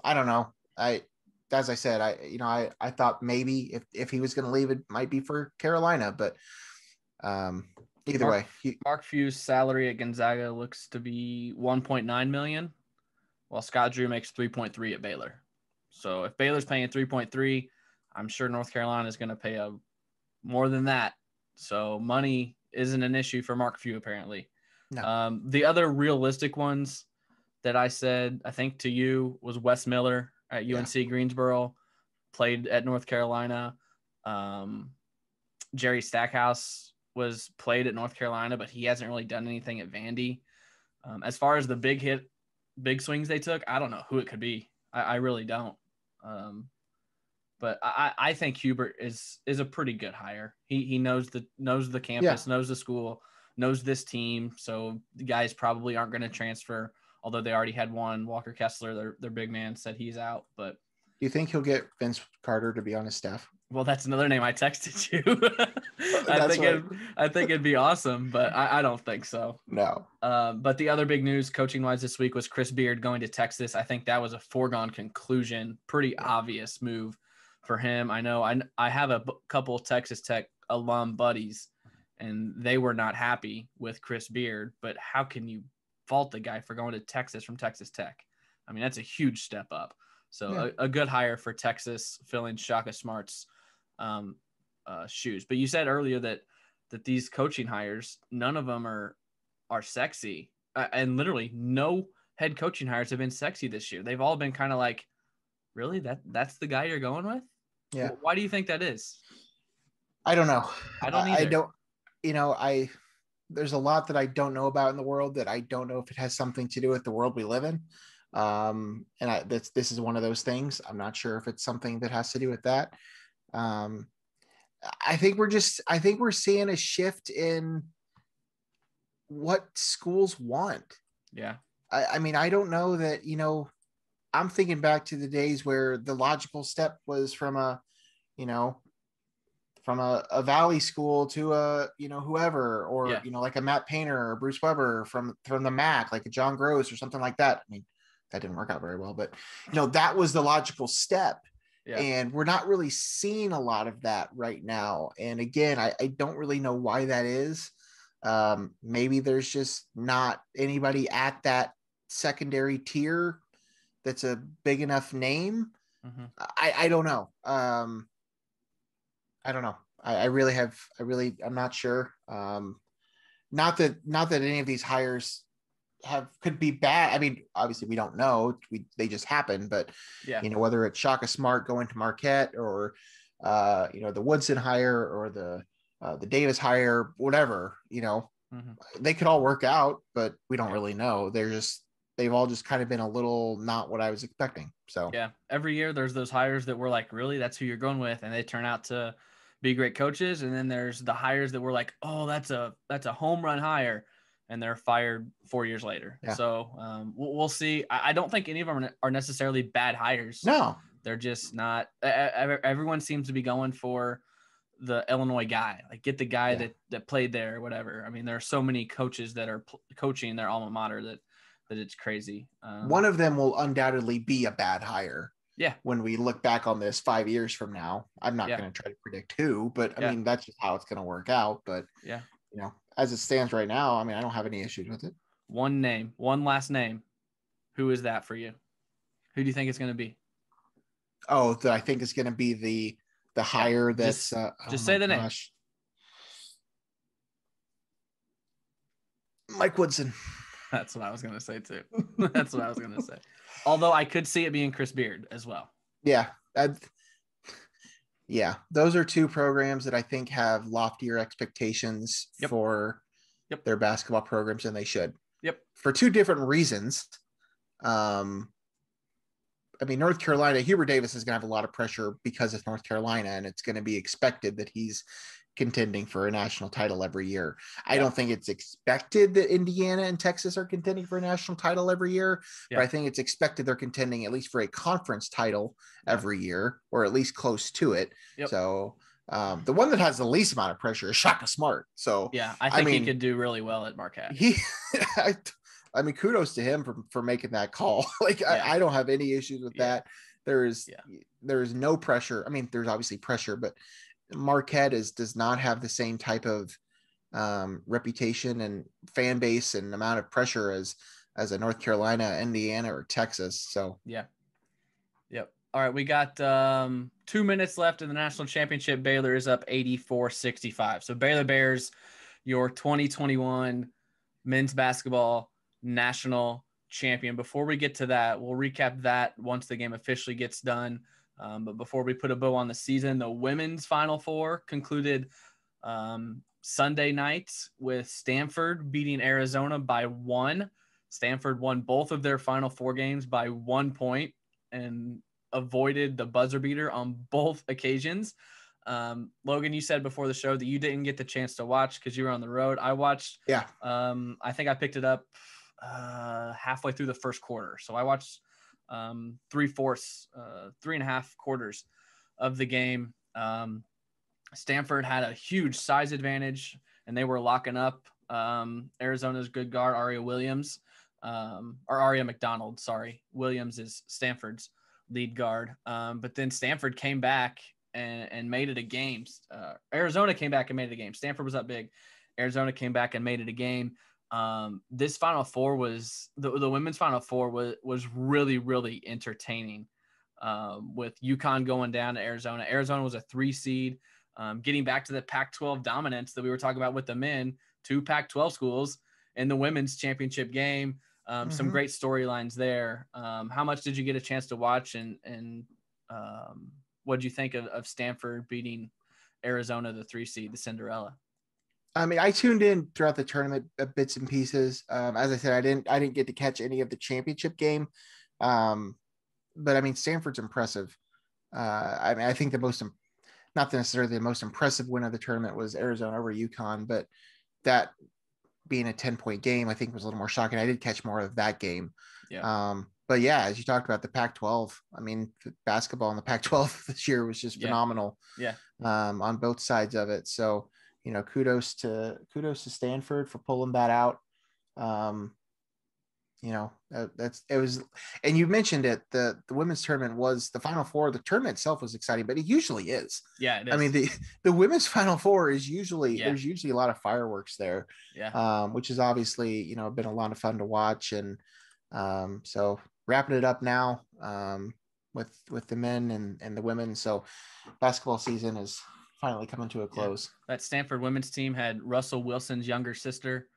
I don't know. As I said, I thought maybe if he was going to leave, it might be for Carolina, but either way, Mark Few's salary at Gonzaga looks to be $1.9 million, while Scott Drew makes 3.3 at Baylor. So if Baylor's paying 3.3, I'm sure North Carolina is going to pay more than that. So money isn't an issue for Mark Few, apparently. No. The other realistic ones that I said, I think to you, was Wes Miller at UNC Greensboro, played at North Carolina. Jerry Stackhouse was played at North Carolina, but he hasn't really done anything at Vandy. As far as the big swings they took, I don't know who it could be. I really don't. But I think Hubert is a pretty good hire. He knows the campus, knows the school, knows this team. So the guys probably aren't going to transfer, although they already had one. Walker Kessler, their big man, said he's out. But do you think he'll get Vince Carter to be on his staff? Well, that's another name I texted you. I think it'd be awesome, but I don't think so. No. But the other big news coaching wise this week was Chris Beard going to Texas. I think that was a foregone conclusion, pretty obvious move for him. I know I have a couple Texas Tech alum buddies, and they were not happy with Chris Beard, but how can you fault the guy for going to Texas from Texas Tech? I mean, that's a huge step up. So a good hire for Texas, filling Shaka Smart's shoes. But you said earlier that these coaching hires, none of them are sexy, and literally no head coaching hires have been sexy this year. They've all been kind of like, really, that's the guy you're going with? Yeah. Why do you think that is? I don't know. I don't either. There's a lot that I don't know about in the world that I don't know if it has something to do with the world we live in. This is one of those things. I'm not sure if it's something that has to do with that. I think we're seeing a shift in what schools want. Yeah. I mean, I don't know that, I'm thinking back to the days where the logical step was from a, you know, from a Valley school to a, whoever, or, Yeah. like a Matt Painter or Bruce Weber from the MAC, like a John Gross or something like that. I mean, that didn't work out very well, but that was the logical step. Yeah. And we're not really seeing a lot of that right now. And again, I don't really know why that is. Maybe there's just not anybody at that secondary tier that's a big enough name. Mm-hmm. I don't know. I don't know. I'm not sure. Not that any of these hires could be bad. I mean, obviously we don't know. They just happen, but Yeah. Whether it's Shaka Smart going to Marquette, or the Woodson hire, or the Davis hire, whatever, Mm-hmm. they could all work out, but we don't really know. They've all just kind of been a little not what I was expecting. So yeah, every year there's those hires that we're like, really, that's who you're going with, and they turn out to be great coaches. And then there's the hires that we're like, oh, that's a home run hire, and they're fired 4 years later. Yeah. So we'll see. I don't think any of them are necessarily bad hires. No, they're just not. Everyone seems to be going for the Illinois guy, like get the guy that played there or whatever. I mean, there are so many coaches that are coaching their alma mater that it's crazy. One of them will undoubtedly be a bad hire. Yeah. When we look back on this 5 years from now, I'm not going to try to predict who, but I mean, that's just how it's going to work out. But as it stands right now, I mean, I don't have any issues with it. One last name. Who is that for you? Who do you think it's going to be? Oh, that I think is going to be the hire that's just say the name. Mike Woodson. That's what I was going to say too. That's what I was going to say. Although I could see it being Chris Beard as well. Yeah. Those are two programs that I think have loftier expectations for their basketball programs than they should. Yep. For two different reasons. I mean, North Carolina, Hubert Davis is going to have a lot of pressure because it's North Carolina, and it's going to be expected that he's contending for a national title every year. I don't think it's expected that Indiana and Texas are contending for a national title every year, but I think it's expected they're contending at least for a conference title every year, or at least close to it. So the one that has the least amount of pressure is Shaka Smart. So I think he could do really well at Marquette. I mean, kudos to him for making that call. I don't have any issues with that. There's no pressure. I mean, there's obviously pressure, but Marquette does not have the same type of reputation and fan base and amount of pressure as a North Carolina, Indiana, or Texas. So all right, we got 2 minutes left in the national championship. Baylor is up 84-65. So Baylor Bears, your 2021 men's basketball national champion. Before we get to that, we'll recap that once the game officially gets done. But before we put a bow on the season, the women's Final Four concluded Sunday night with Stanford beating Arizona by 1. Stanford won both of their Final Four games by 1 point and avoided the buzzer beater on both occasions. Logan, you said before the show that you didn't get the chance to watch because you were on the road. I watched. I think I picked it up halfway through the first quarter. So I watched 3.5 quarters of the game. Stanford had a huge size advantage, and they were locking up Arizona's good guard, Aria McDonald. Sorry. Williams is Stanford's lead guard. But then Stanford came back and made it a game. Arizona came back and made it a game. Stanford was up big. Arizona came back and made it a game. This Final Four was the women's Final Four was really, really entertaining. With UConn going down to Arizona. Arizona was a 3 seed. Getting back to the Pac-12 dominance that we were talking about with the men, 2 Pac-12 schools in the women's championship game. Some great storylines there. How much did you get a chance to watch, and what did you think of Stanford beating Arizona, the 3 seed, the Cinderella? I mean, I tuned in throughout the tournament bits and pieces. As I said, I didn't get to catch any of the championship game. But I mean, Stanford's impressive. I mean, I think not necessarily the most impressive win of the tournament was Arizona over UConn, but that being a 10-point game, I think was a little more shocking. I did catch more of that game. Yeah. But yeah, as you talked about the Pac-12, I mean, basketball in the Pac-12 this year was just phenomenal. Yeah. On both sides of it. So, kudos to Stanford for pulling that out. It was, and you mentioned it, the women's tournament was the Final Four. The tournament itself was exciting, but it usually is. Yeah, it is. I mean, the women's Final Four is usually, Yeah. there's usually a lot of fireworks there. Yeah. Which is obviously, been a lot of fun to watch. And so wrapping it up now, with the men and the women. So basketball season is finally coming to a close. Yeah. That Stanford women's team had Russell Wilson's younger sister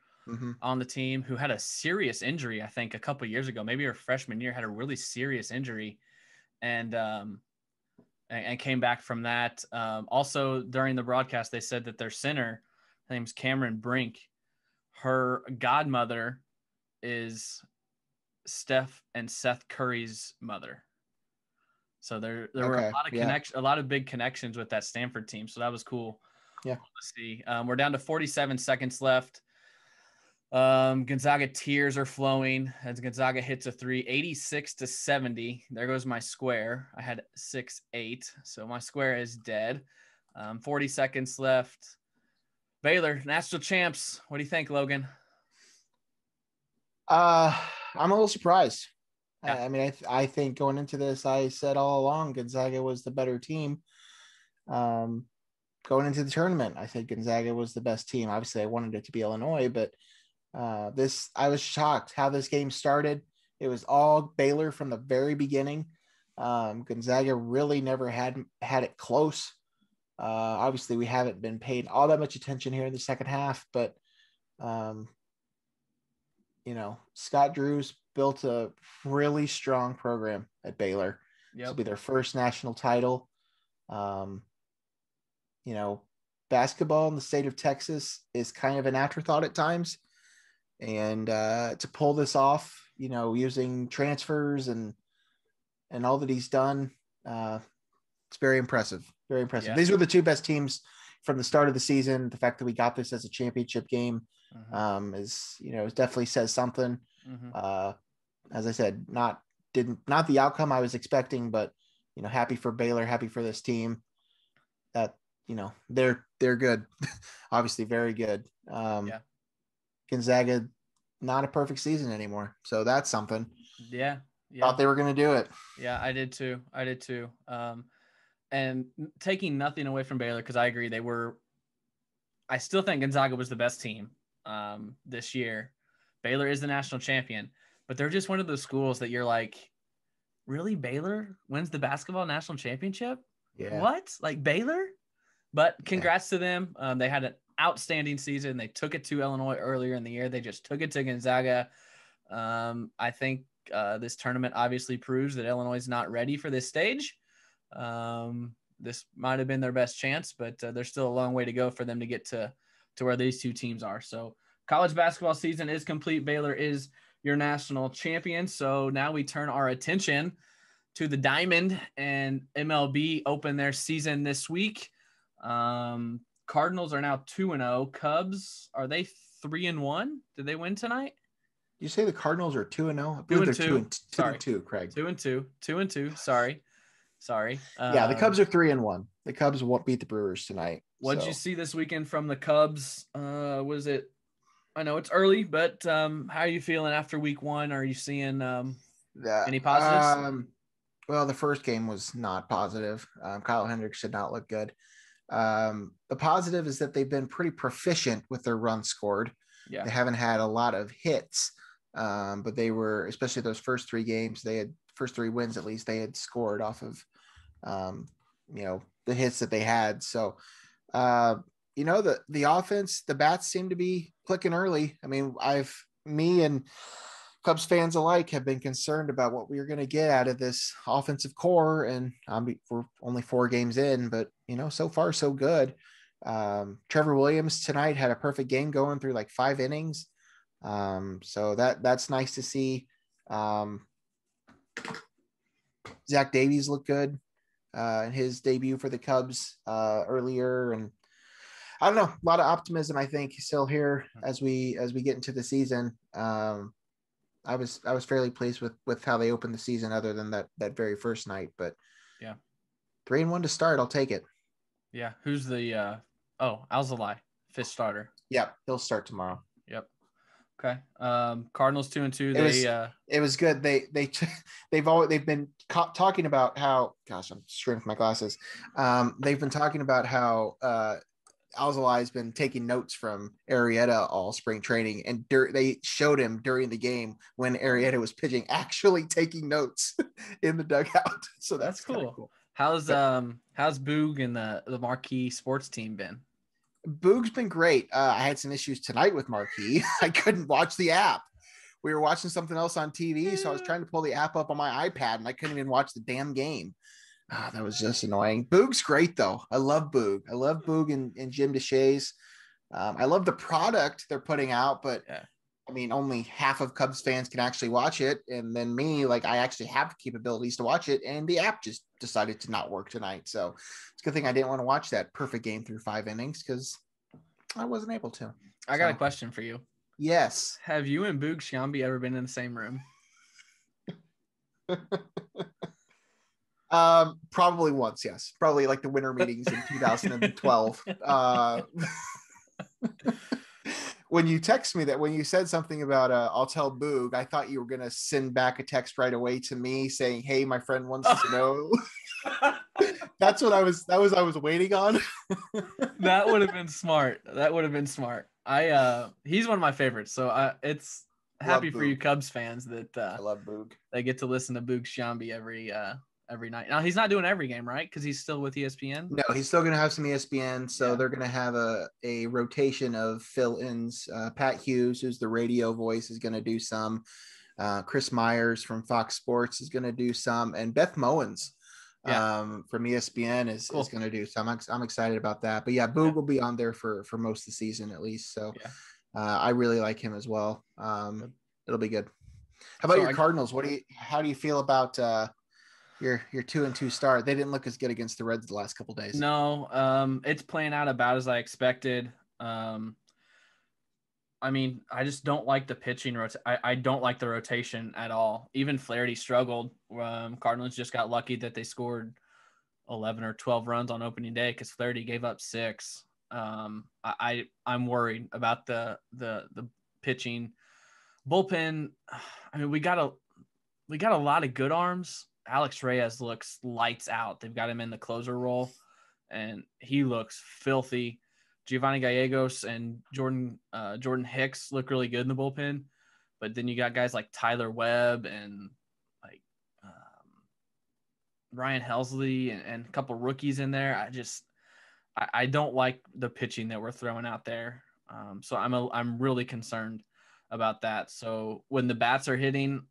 on the team, who had a serious injury, I think a couple years ago, maybe her freshman year, had a really serious injury and came back from that. Also during the broadcast, they said that their center, her name's Cameron Brink, her godmother is Steph and Seth Curry's mother. So there were a lot of a lot of big connections with that Stanford team. So that was cool. Yeah. Cool to see. We're down to 47 seconds left. Gonzaga tears are flowing as Gonzaga hits a three, 86-70. There goes my square. I had 6-8, so my square is dead. 40 seconds left. Baylor, national champs. What do you think, Logan? I'm a little surprised. Yeah. I mean, I think going into this, I said all along Gonzaga was the better team. Going into the tournament, I said Gonzaga was the best team. Obviously, I wanted it to be Illinois, but I was shocked how this game started. It was all Baylor from the very beginning. Gonzaga really never had it close. Obviously, we haven't been paid all that much attention here in the second half, but Scott Drew's built a really strong program at Baylor. This will be their first national title. Basketball in the state of Texas is kind of an afterthought at times. And to pull this off, using transfers and all that he's done, it's very impressive. Very impressive. Yeah. These were the two best teams from the start of the season. The fact that we got this as a championship game is definitely says something. As I said, not the outcome I was expecting, but happy for Baylor, happy for this team. That they're good, obviously very good. Gonzaga, not a perfect season anymore, so that's something. Yeah. Thought they were going to do it. Yeah, I did too. And taking nothing away from Baylor, because I agree I still think Gonzaga was the best team this year. Baylor is the national champion, but they're just one of those schools that you're like, really, Baylor wins the basketball national championship? Yeah. What? Like Baylor? But congrats to them. They had an outstanding season. They took it to Illinois earlier in the year. They just took it to Gonzaga. I think this tournament obviously proves that Illinois is not ready for this stage. This might have been their best chance, but there's still a long way to go for them to get to where these two teams are. So college basketball season is complete. Baylor is your national champion. So now we turn our attention to the Diamond, and MLB open their season this week. Cardinals are now 2-0. Cubs, are they 3-1? Did they win tonight? You say the Cardinals are 2-0? I believe they're 2-2, Craig. 2-2. Sorry. Yeah, the Cubs are 3-1. The Cubs won't beat the Brewers tonight. What'd you see this weekend from the Cubs? Was it? I know it's early, but how are you feeling after week one? Are you seeing any positives? Well, the first game was not positive. Kyle Hendricks did not look good. The positive is that they've been pretty proficient with their runs scored. Yeah. They haven't had a lot of hits, but they were, especially those first three games, they had first three wins, at least they had scored off of, the hits that they had. So, the offense, the bats seem to be clicking early. I mean, me and Cubs fans alike have been concerned about what we are going to get out of this offensive core. And we're only 4 games in, but so far so good. Trevor Williams tonight had a perfect game going through like 5 innings. So that's nice to see. Zach Davies looked good in his debut for the Cubs earlier. And I don't know. A lot of optimism, I think, still here as we get into the season. I was fairly pleased with how they opened the season, other than that very first night. But yeah, 3-1 to start. I'll take it. Yeah. Who's the Alzolai, fifth starter? Yeah, he'll start tomorrow. Yep. Okay. Cardinals 2-2. It was good. They've been talking about how. Gosh, I'm screwing with my glasses. They've been talking about how Alzolai has been taking notes from Arrieta all spring training, and they showed him during the game when Arrieta was pitching, actually taking notes in the dugout. So that's cool. How's Boog and the Marquee sports team been? Boog's been great. I had some issues tonight with Marquee. I couldn't watch the app. We were watching something else on TV, so I was trying to pull the app up on my iPad, and I couldn't even watch the damn game. That was just annoying. Boog's great, though. I love Boog. I love Boog and Jim DeShays. I love the product they're putting out, but I mean, only half of Cubs fans can actually watch it. And then me, like, I actually have the capabilities to watch it, and the app just decided to not work tonight. So it's a good thing I didn't want to watch that perfect game through 5 innings, because I wasn't able to. I got a question for you. Yes. Have you and Boog Sciambi ever been in the same room? Probably once, yes. Probably like the winter meetings in 2012. When you text me that, when you said something about I'll tell Boog, I thought you were gonna send back a text right away to me saying, "Hey, my friend wants to know." That's what I was waiting on. That would have been smart. He's one of my favorites. So it's happy for you Cubs fans that I love Boog. They get to listen to Boog Sciambi every night. Now he's not doing every game, right? Because he's still with ESPN. No, he's still going to have some ESPN. So they're going to have a rotation of fill-ins. Pat Hughes, who's the radio voice, is going to do some. Chris Myers from Fox Sports is going to do some, and Beth Mowens from ESPN is going to do some. I'm excited about that. But Boog will be on there for most of the season at least. So I really like him as well. It'll be good. How about your Cardinals? How do you feel about your 2-2 start? They didn't look as good against the Reds the last couple of days. No, it's playing out about as I expected. I mean, I just don't like the pitching. I don't like the rotation at all. Even Flaherty struggled. Cardinals just got lucky that they scored 11 or 12 runs on opening day because Flaherty gave up 6. I'm worried about the pitching. Bullpen, I mean, we got a lot of good arms. Alex Reyes looks lights out. They've got him in the closer role, and he looks filthy. Giovanni Gallegos and Jordan Hicks look really good in the bullpen, but then you got guys like Tyler Webb and like Ryan Helsley and a couple rookies in there. I don't like the pitching that we're throwing out there. So I'm really concerned about that. So when the bats are hitting,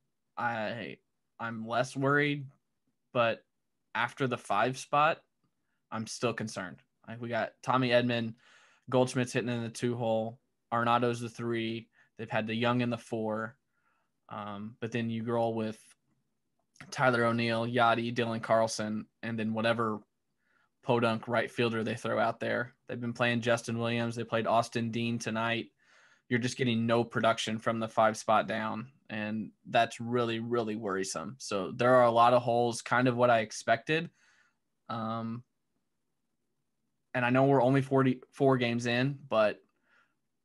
I'm less worried, but after the 5 spot, I'm still concerned. Like, we got Tommy Edman, Goldschmidt's hitting in the 2 hole, Arenado's the 3. They've had the Young in the 4. But then you roll with Tyler O'Neill, Yachty, Dylan Carlson, and then whatever podunk right fielder they throw out there. They've been playing Justin Williams. They played Austin Dean tonight. You're just getting no production from the 5 spot down, and that's really, really worrisome. So there are a lot of holes, kind of what I expected. And I know we're only 44 games in, but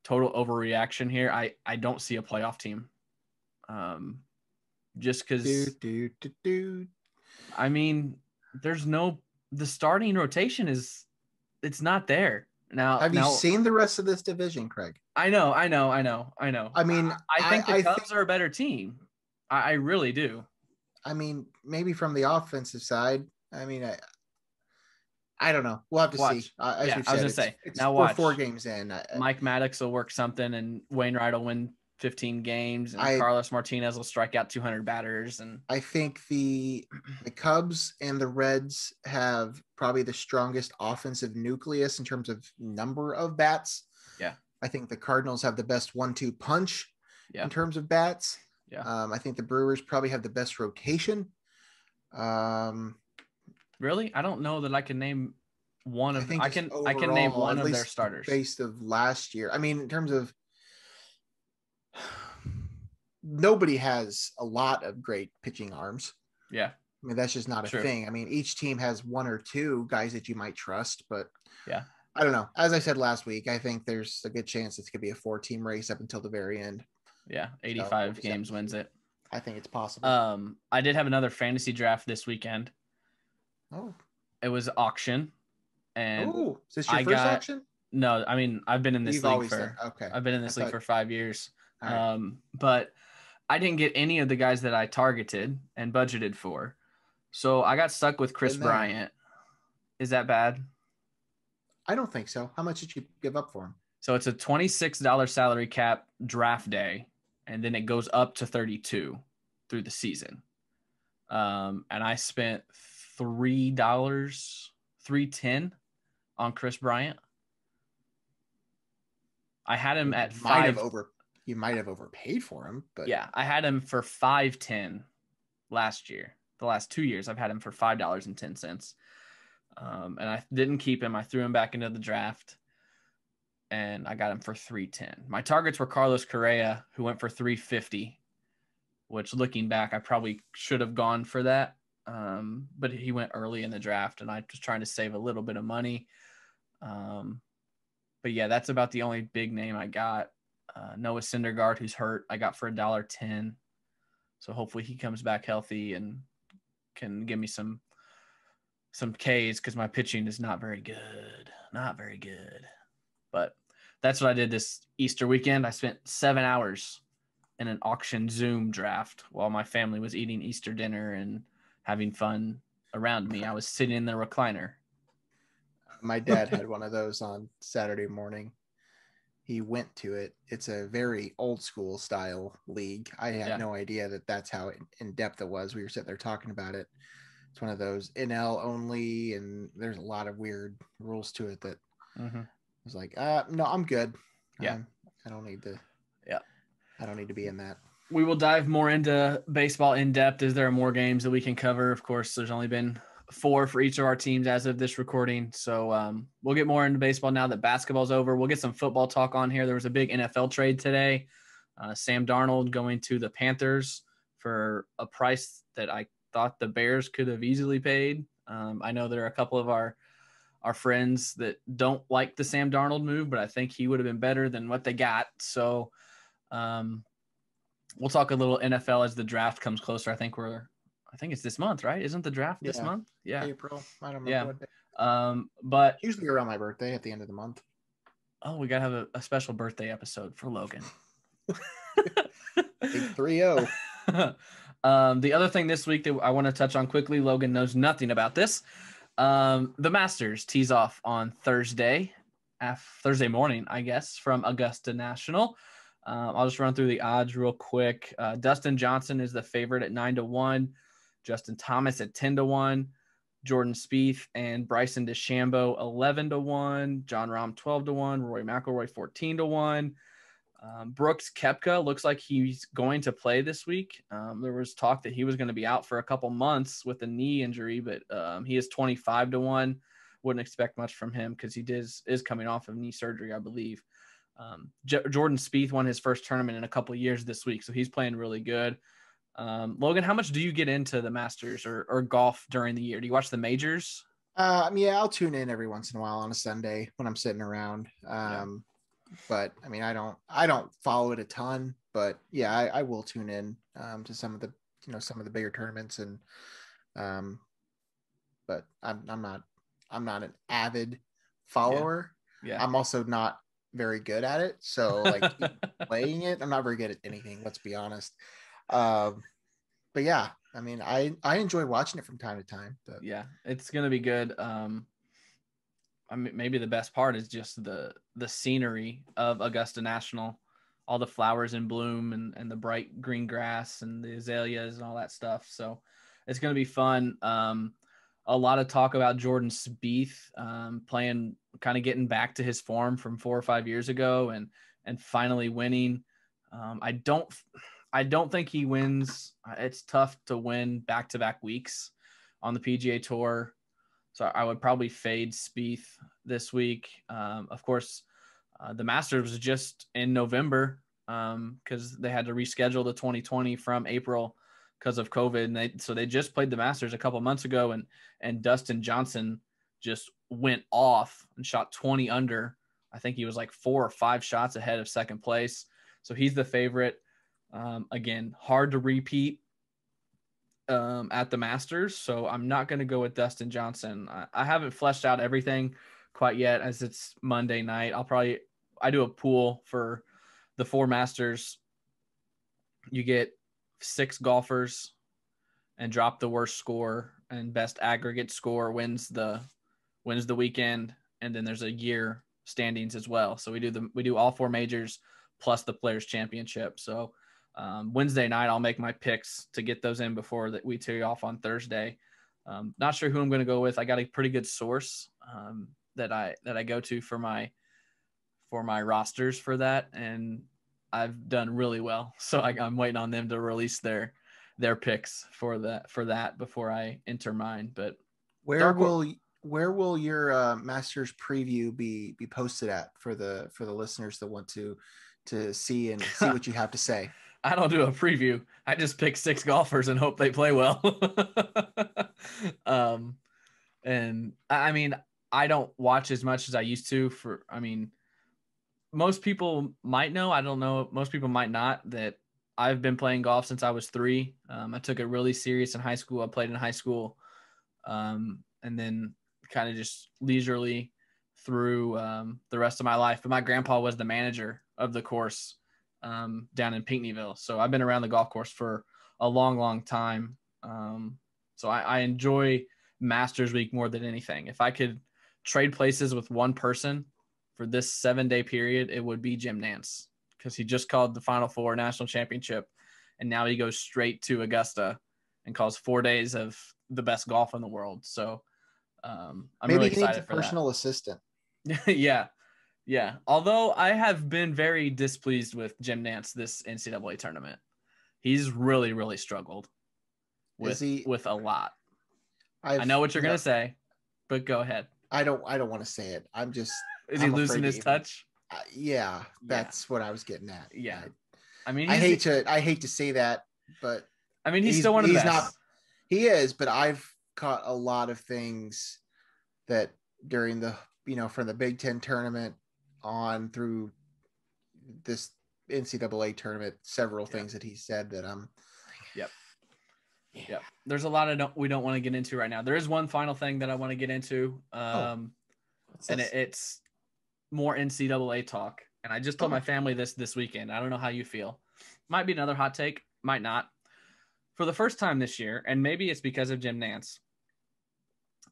total overreaction here. I don't see a playoff team. Just because, I mean, the starting rotation it's not there. Now, have you seen the rest of this division, Craig? I know. I mean, I think the Cubs are a better team. I really do. I mean, maybe from the offensive side. I mean, I don't know. We'll have to see. I was gonna say. Now we're 4 games in. Mike Maddox will work something, and Wainwright will win 15 games, and Carlos Martinez will strike out 200 batters. And I think the Cubs and the Reds have probably the strongest offensive nucleus in terms of number of bats. Yeah. I think the Cardinals have the best 1-2 punch in terms of bats. Yeah. I think the Brewers probably have the best rotation. Really? I don't know that I can name I think I can name overall, one at of their least starters. based of last year. I mean, in terms of nobody has a lot of great pitching arms. Yeah. I mean, that's just not a True. thing. I mean, each team has one or two guys that you might trust, but yeah, I don't know. As I said last week, I think there's a good chance this could be a 4-team race up until the very end. Yeah. 85 so we'll games wins it. I think it's possible. I did have another fantasy draft this weekend. Oh. It was auction. And is this your first auction? No, I mean, I've been in this league for okay. I've been in this league for 5 years. Right. But I didn't get any of the guys that I targeted and budgeted for. So I got stuck with Chris Bryant. Is that bad? I don't think so. How much did you give up for him? So it's a $26 salary cap draft day, and then it goes up to 32 through the season. And I spent $3.10 on Chris Bryant. I had him at you might have overpaid for him, but yeah, I had him for $5.10 last year. The last 2 years, I've had him for $5.10. And I didn't keep him. I threw him back into the draft, and I got him for $3.10. My targets were Carlos Correa, who went for $3.50, which looking back, I probably should have gone for that. But he went early in the draft, and I was trying to save a little bit of money. But yeah, that's about the only big name I got. Noah Syndergaard, who's hurt, I got for $1.10. So hopefully he comes back healthy and can give me some Ks, because my pitching is not very good. Not very good. But that's what I did this Easter weekend. I spent 7 hours in an auction Zoom draft while my family was eating Easter dinner and having fun around me. I was sitting in the recliner. My dad had one of those on Saturday morning. He went to it. It's a very old school style league. I had no idea that that's how in depth it was. We were sitting there talking about it. It's one of those NL only, and there's a lot of weird rules to it that I was like, no, I'm good. Yeah. I don't need to. Yeah. I don't need to be in that. We will dive more into baseball in depth as there are more games that we can cover. Of course, there's only been 4 for each of our teams as of this recording. So we'll get more into baseball now that basketball's over. We'll get some football talk on here. There was a big NFL trade today. Sam Darnold going to the Panthers for a price that I thought the Bears could have easily paid. I know there are a couple of our friends that don't like the Sam Darnold move, but I think he would have been better than what they got. So we'll talk a little NFL as the draft comes closer. I think it's this month, right? Isn't the draft this month? Yeah. April. I don't remember what day. But usually around my birthday at the end of the month. Oh, we got to have a special birthday episode for Logan. Big 3-0. The other thing this week that I want to touch on quickly, Logan knows nothing about this. The Masters tees off on Thursday morning, I guess, from Augusta National. I'll just run through the odds real quick. Dustin Johnson is the favorite at 9-1. Justin Thomas at 10-1. Jordan Spieth and Bryson DeChambeau 11-1. John Rahm 12-1. Rory McIlroy 14-1. Brooks Koepka looks like he's going to play this week. There was talk that he was going to be out for a couple months with a knee injury, but he is 25-1. Wouldn't expect much from him because he is coming off of knee surgery, I believe. Jordan Spieth won his first tournament in a couple of years this week, so he's playing really good. Logan, how much do you get into the Masters or golf during the year? Do you watch the majors? I'll tune in every once in a while on a Sunday when I'm sitting around. But I mean, I don't follow it a ton, but yeah, I will tune in to some of the bigger tournaments, and but I'm not an avid follower. Yeah. I'm also not very good at it. So like playing it, I'm not very good at anything, let's be honest. But yeah, I mean, I enjoy watching it from time to time. But yeah, it's gonna be good. I mean, maybe the best part is just the scenery of Augusta National, all the flowers in bloom and the bright green grass and the azaleas and all that stuff. So it's going to be fun. A lot of talk about Jordan Spieth playing, kind of getting back to his form from 4 or 5 years ago and finally winning. I don't think he wins. It's tough to win back-to-back weeks on the PGA Tour. So I would probably fade Spieth this week. Of course, the Masters was just in November because they had to reschedule the 2020 from April because of COVID. And so they just played the Masters a couple months ago, and Dustin Johnson just went off and shot 20 under. I think he was like 4 or 5 shots ahead of second place. So he's the favorite. Again, hard to repeat at the Masters. So I'm not going to go with Dustin Johnson. I haven't fleshed out everything quite yet as it's Monday night. I do a pool for the 4 Masters. You get 6 golfers and drop the worst score, and best aggregate score wins the weekend. And then there's a year standings as well. So we do all 4 majors plus the Players Championship. So Wednesday night, I'll make my picks to get those in before that we tee off on Thursday. Not sure who I'm going to go with. I got a pretty good source that I go to for my rosters for that, and I've done really well. So I'm waiting on them to release their picks for that before I enter mine. But where will your Masters preview be posted at for the listeners that want to see what you have to say? I don't do a preview. I just pick 6 golfers and hope they play well. And I mean, I don't watch as much as I used to. Most people might know, I don't know, most people might not, that I've been playing golf since I was 3. I took it really serious in high school. I played in high school, and then kind of just leisurely through the rest of my life. But my grandpa was the manager of the course down in Pinckneyville. So I've been around the golf course for a long, long time. So I enjoy Masters Week more than anything. If I could trade places with one person for this 7-day period, it would be Jim Nantz, because he just called the Final Four national championship, and now he goes straight to Augusta and calls 4 days of the best golf in the world. So I'm maybe really he needs excited a for personal assistant. Yeah. Although I have been very displeased with Jim Nantz this NCAA tournament. He's really, really struggled with a lot. I know what you're going to say, but go ahead. I don't want to say it. Is he losing his touch? Yeah, that's what I was getting at. Yeah. I mean, I hate to say that, but I mean, he's still one of the best. He is, but I've caught a lot of things that during the, from the Big Ten tournament on through this NCAA tournament, several things that he said that Yep. There's a lot we don't want to get into right now. There is one final thing that I want to get into. And it's more NCAA talk. And I just told my family this weekend. I don't know how you feel. Might be another hot take, might not. For the first time this year, and maybe it's because of Jim Nantz,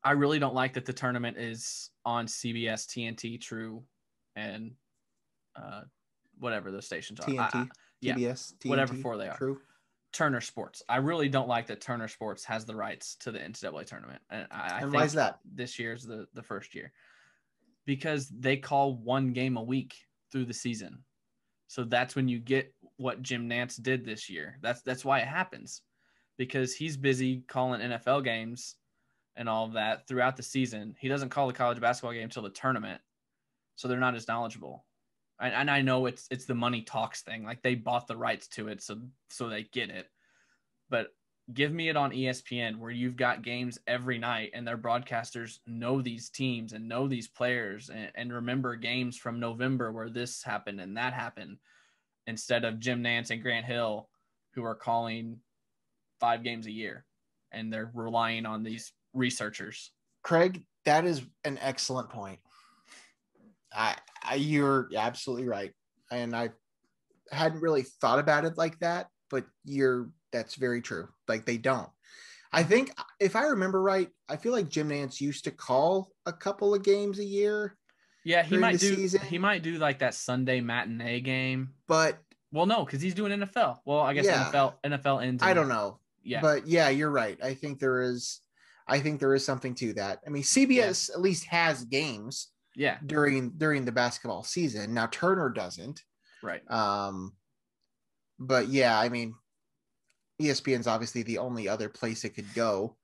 I really don't like that the tournament is on CBS, TNT, True, and whatever those stations are. TNT, TBS, TNT, whatever 4 they are. True. Turner Sports. I really don't like that Turner Sports has the rights to the NCAA tournament. And I think why is that? This year's the first year. Because they call 1 game a week through the season. So that's when you get what Jim Nantz did this year. That's why it happens. Because he's busy calling NFL games and all of that throughout the season. He doesn't call the college basketball game until the tournament. So they're not as knowledgeable. And I know it's the money talks thing. Like, they bought the rights to it, so they get it. But give me it on ESPN, where you've got games every night and their broadcasters know these teams and know these players and remember games from November where this happened and that happened, instead of Jim Nantz and Grant Hill, who are calling 5 games a year and they're relying on these researchers. Craig, that is an excellent point. You're absolutely right. And I hadn't really thought about it like that, but that's very true. Like, they don't. I think, if I remember right, I feel like Jim Nantz used to call a couple of games a year. Yeah, he might do like that Sunday matinee game. But no, because he's doing NFL. Well, I guess NFL ends. I don't know. Yeah. But yeah, you're right. I think there is something to that. I mean, CBS at least has games. Yeah. During the basketball season. Now Turner doesn't. Right. But yeah, I mean, ESPN's obviously the only other place it could go.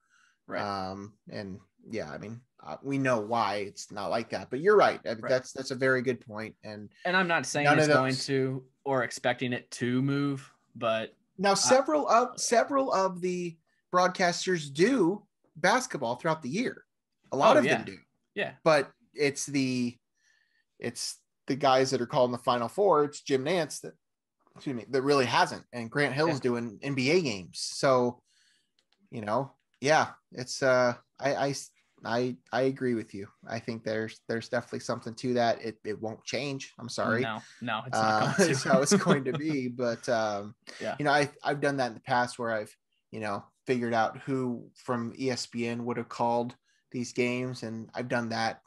Right. And yeah, I mean, we know why it's not like that. But you're right. I mean, that's a very good point. And I'm not saying it's going to or expecting it to move, but now several of the broadcasters do basketball throughout the year. A lot of them do. Yeah. But it's the guys that are calling the Final Four. It's Jim Nantz that really hasn't, and Grant Hill's doing NBA games. So, it's I agree with you. I think there's definitely something to that. It won't change. I'm sorry. No, it's not going to. It's how it's going to be. But I've done that in the past where I've figured out who from ESPN would have called these games, and I've done that.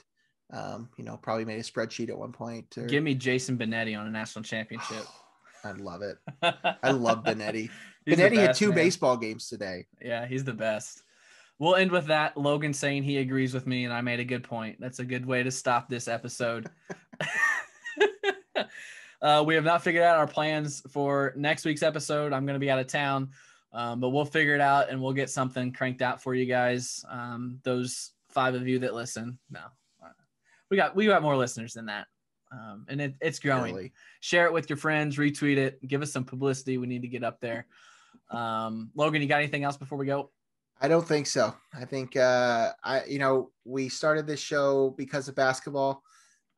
Probably made a spreadsheet at one point. Give me Jason Benetti on a national championship. I love it. I love Benetti. Benetti had 2 baseball games today. Yeah, he's the best. We'll end with that. Logan saying he agrees with me, and I made a good point. That's a good way to stop this episode. We have not figured out our plans for next week's episode. I'm going to be out of town, but we'll figure it out, and we'll get something cranked out for you guys. Those 5 of you that listen. No, we got more listeners than that. And it's growing. Really? Share it with your friends, retweet it, give us some publicity. We need to get up there. Logan, you got anything else before we go? I don't think so. I think, we started this show because of basketball.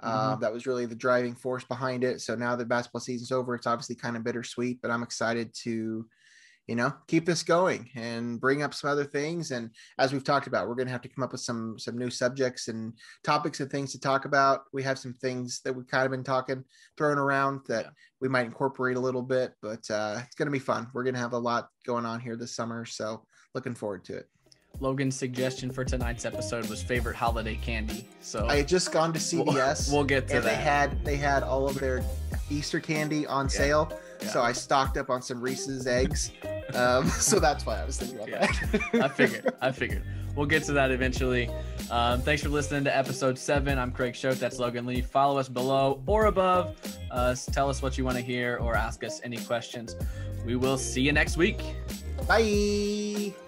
That was really the driving force behind it. So now that basketball season's over, it's obviously kind of bittersweet, but I'm excited to, keep this going and bring up some other things. And as we've talked about, we're going to have to come up with some new subjects and topics and things to talk about. We have some things that we've kind of been throwing around that we might incorporate a little bit, but it's going to be fun. We're going to have a lot going on here this summer. So looking forward to it. Logan's suggestion for tonight's episode was favorite holiday candy. So I had just gone to CVS. We'll get to that. They had all of their Easter candy on sale. Yeah. So I stocked up on some Reese's eggs. So that's why I was thinking about that. I figured. We'll get to that eventually. Thanks for listening to episode 7. I'm Craig Choate. That's Logan Lee. Follow us below or above. Tell us what you want to hear or ask us any questions. We will see you next week. Bye.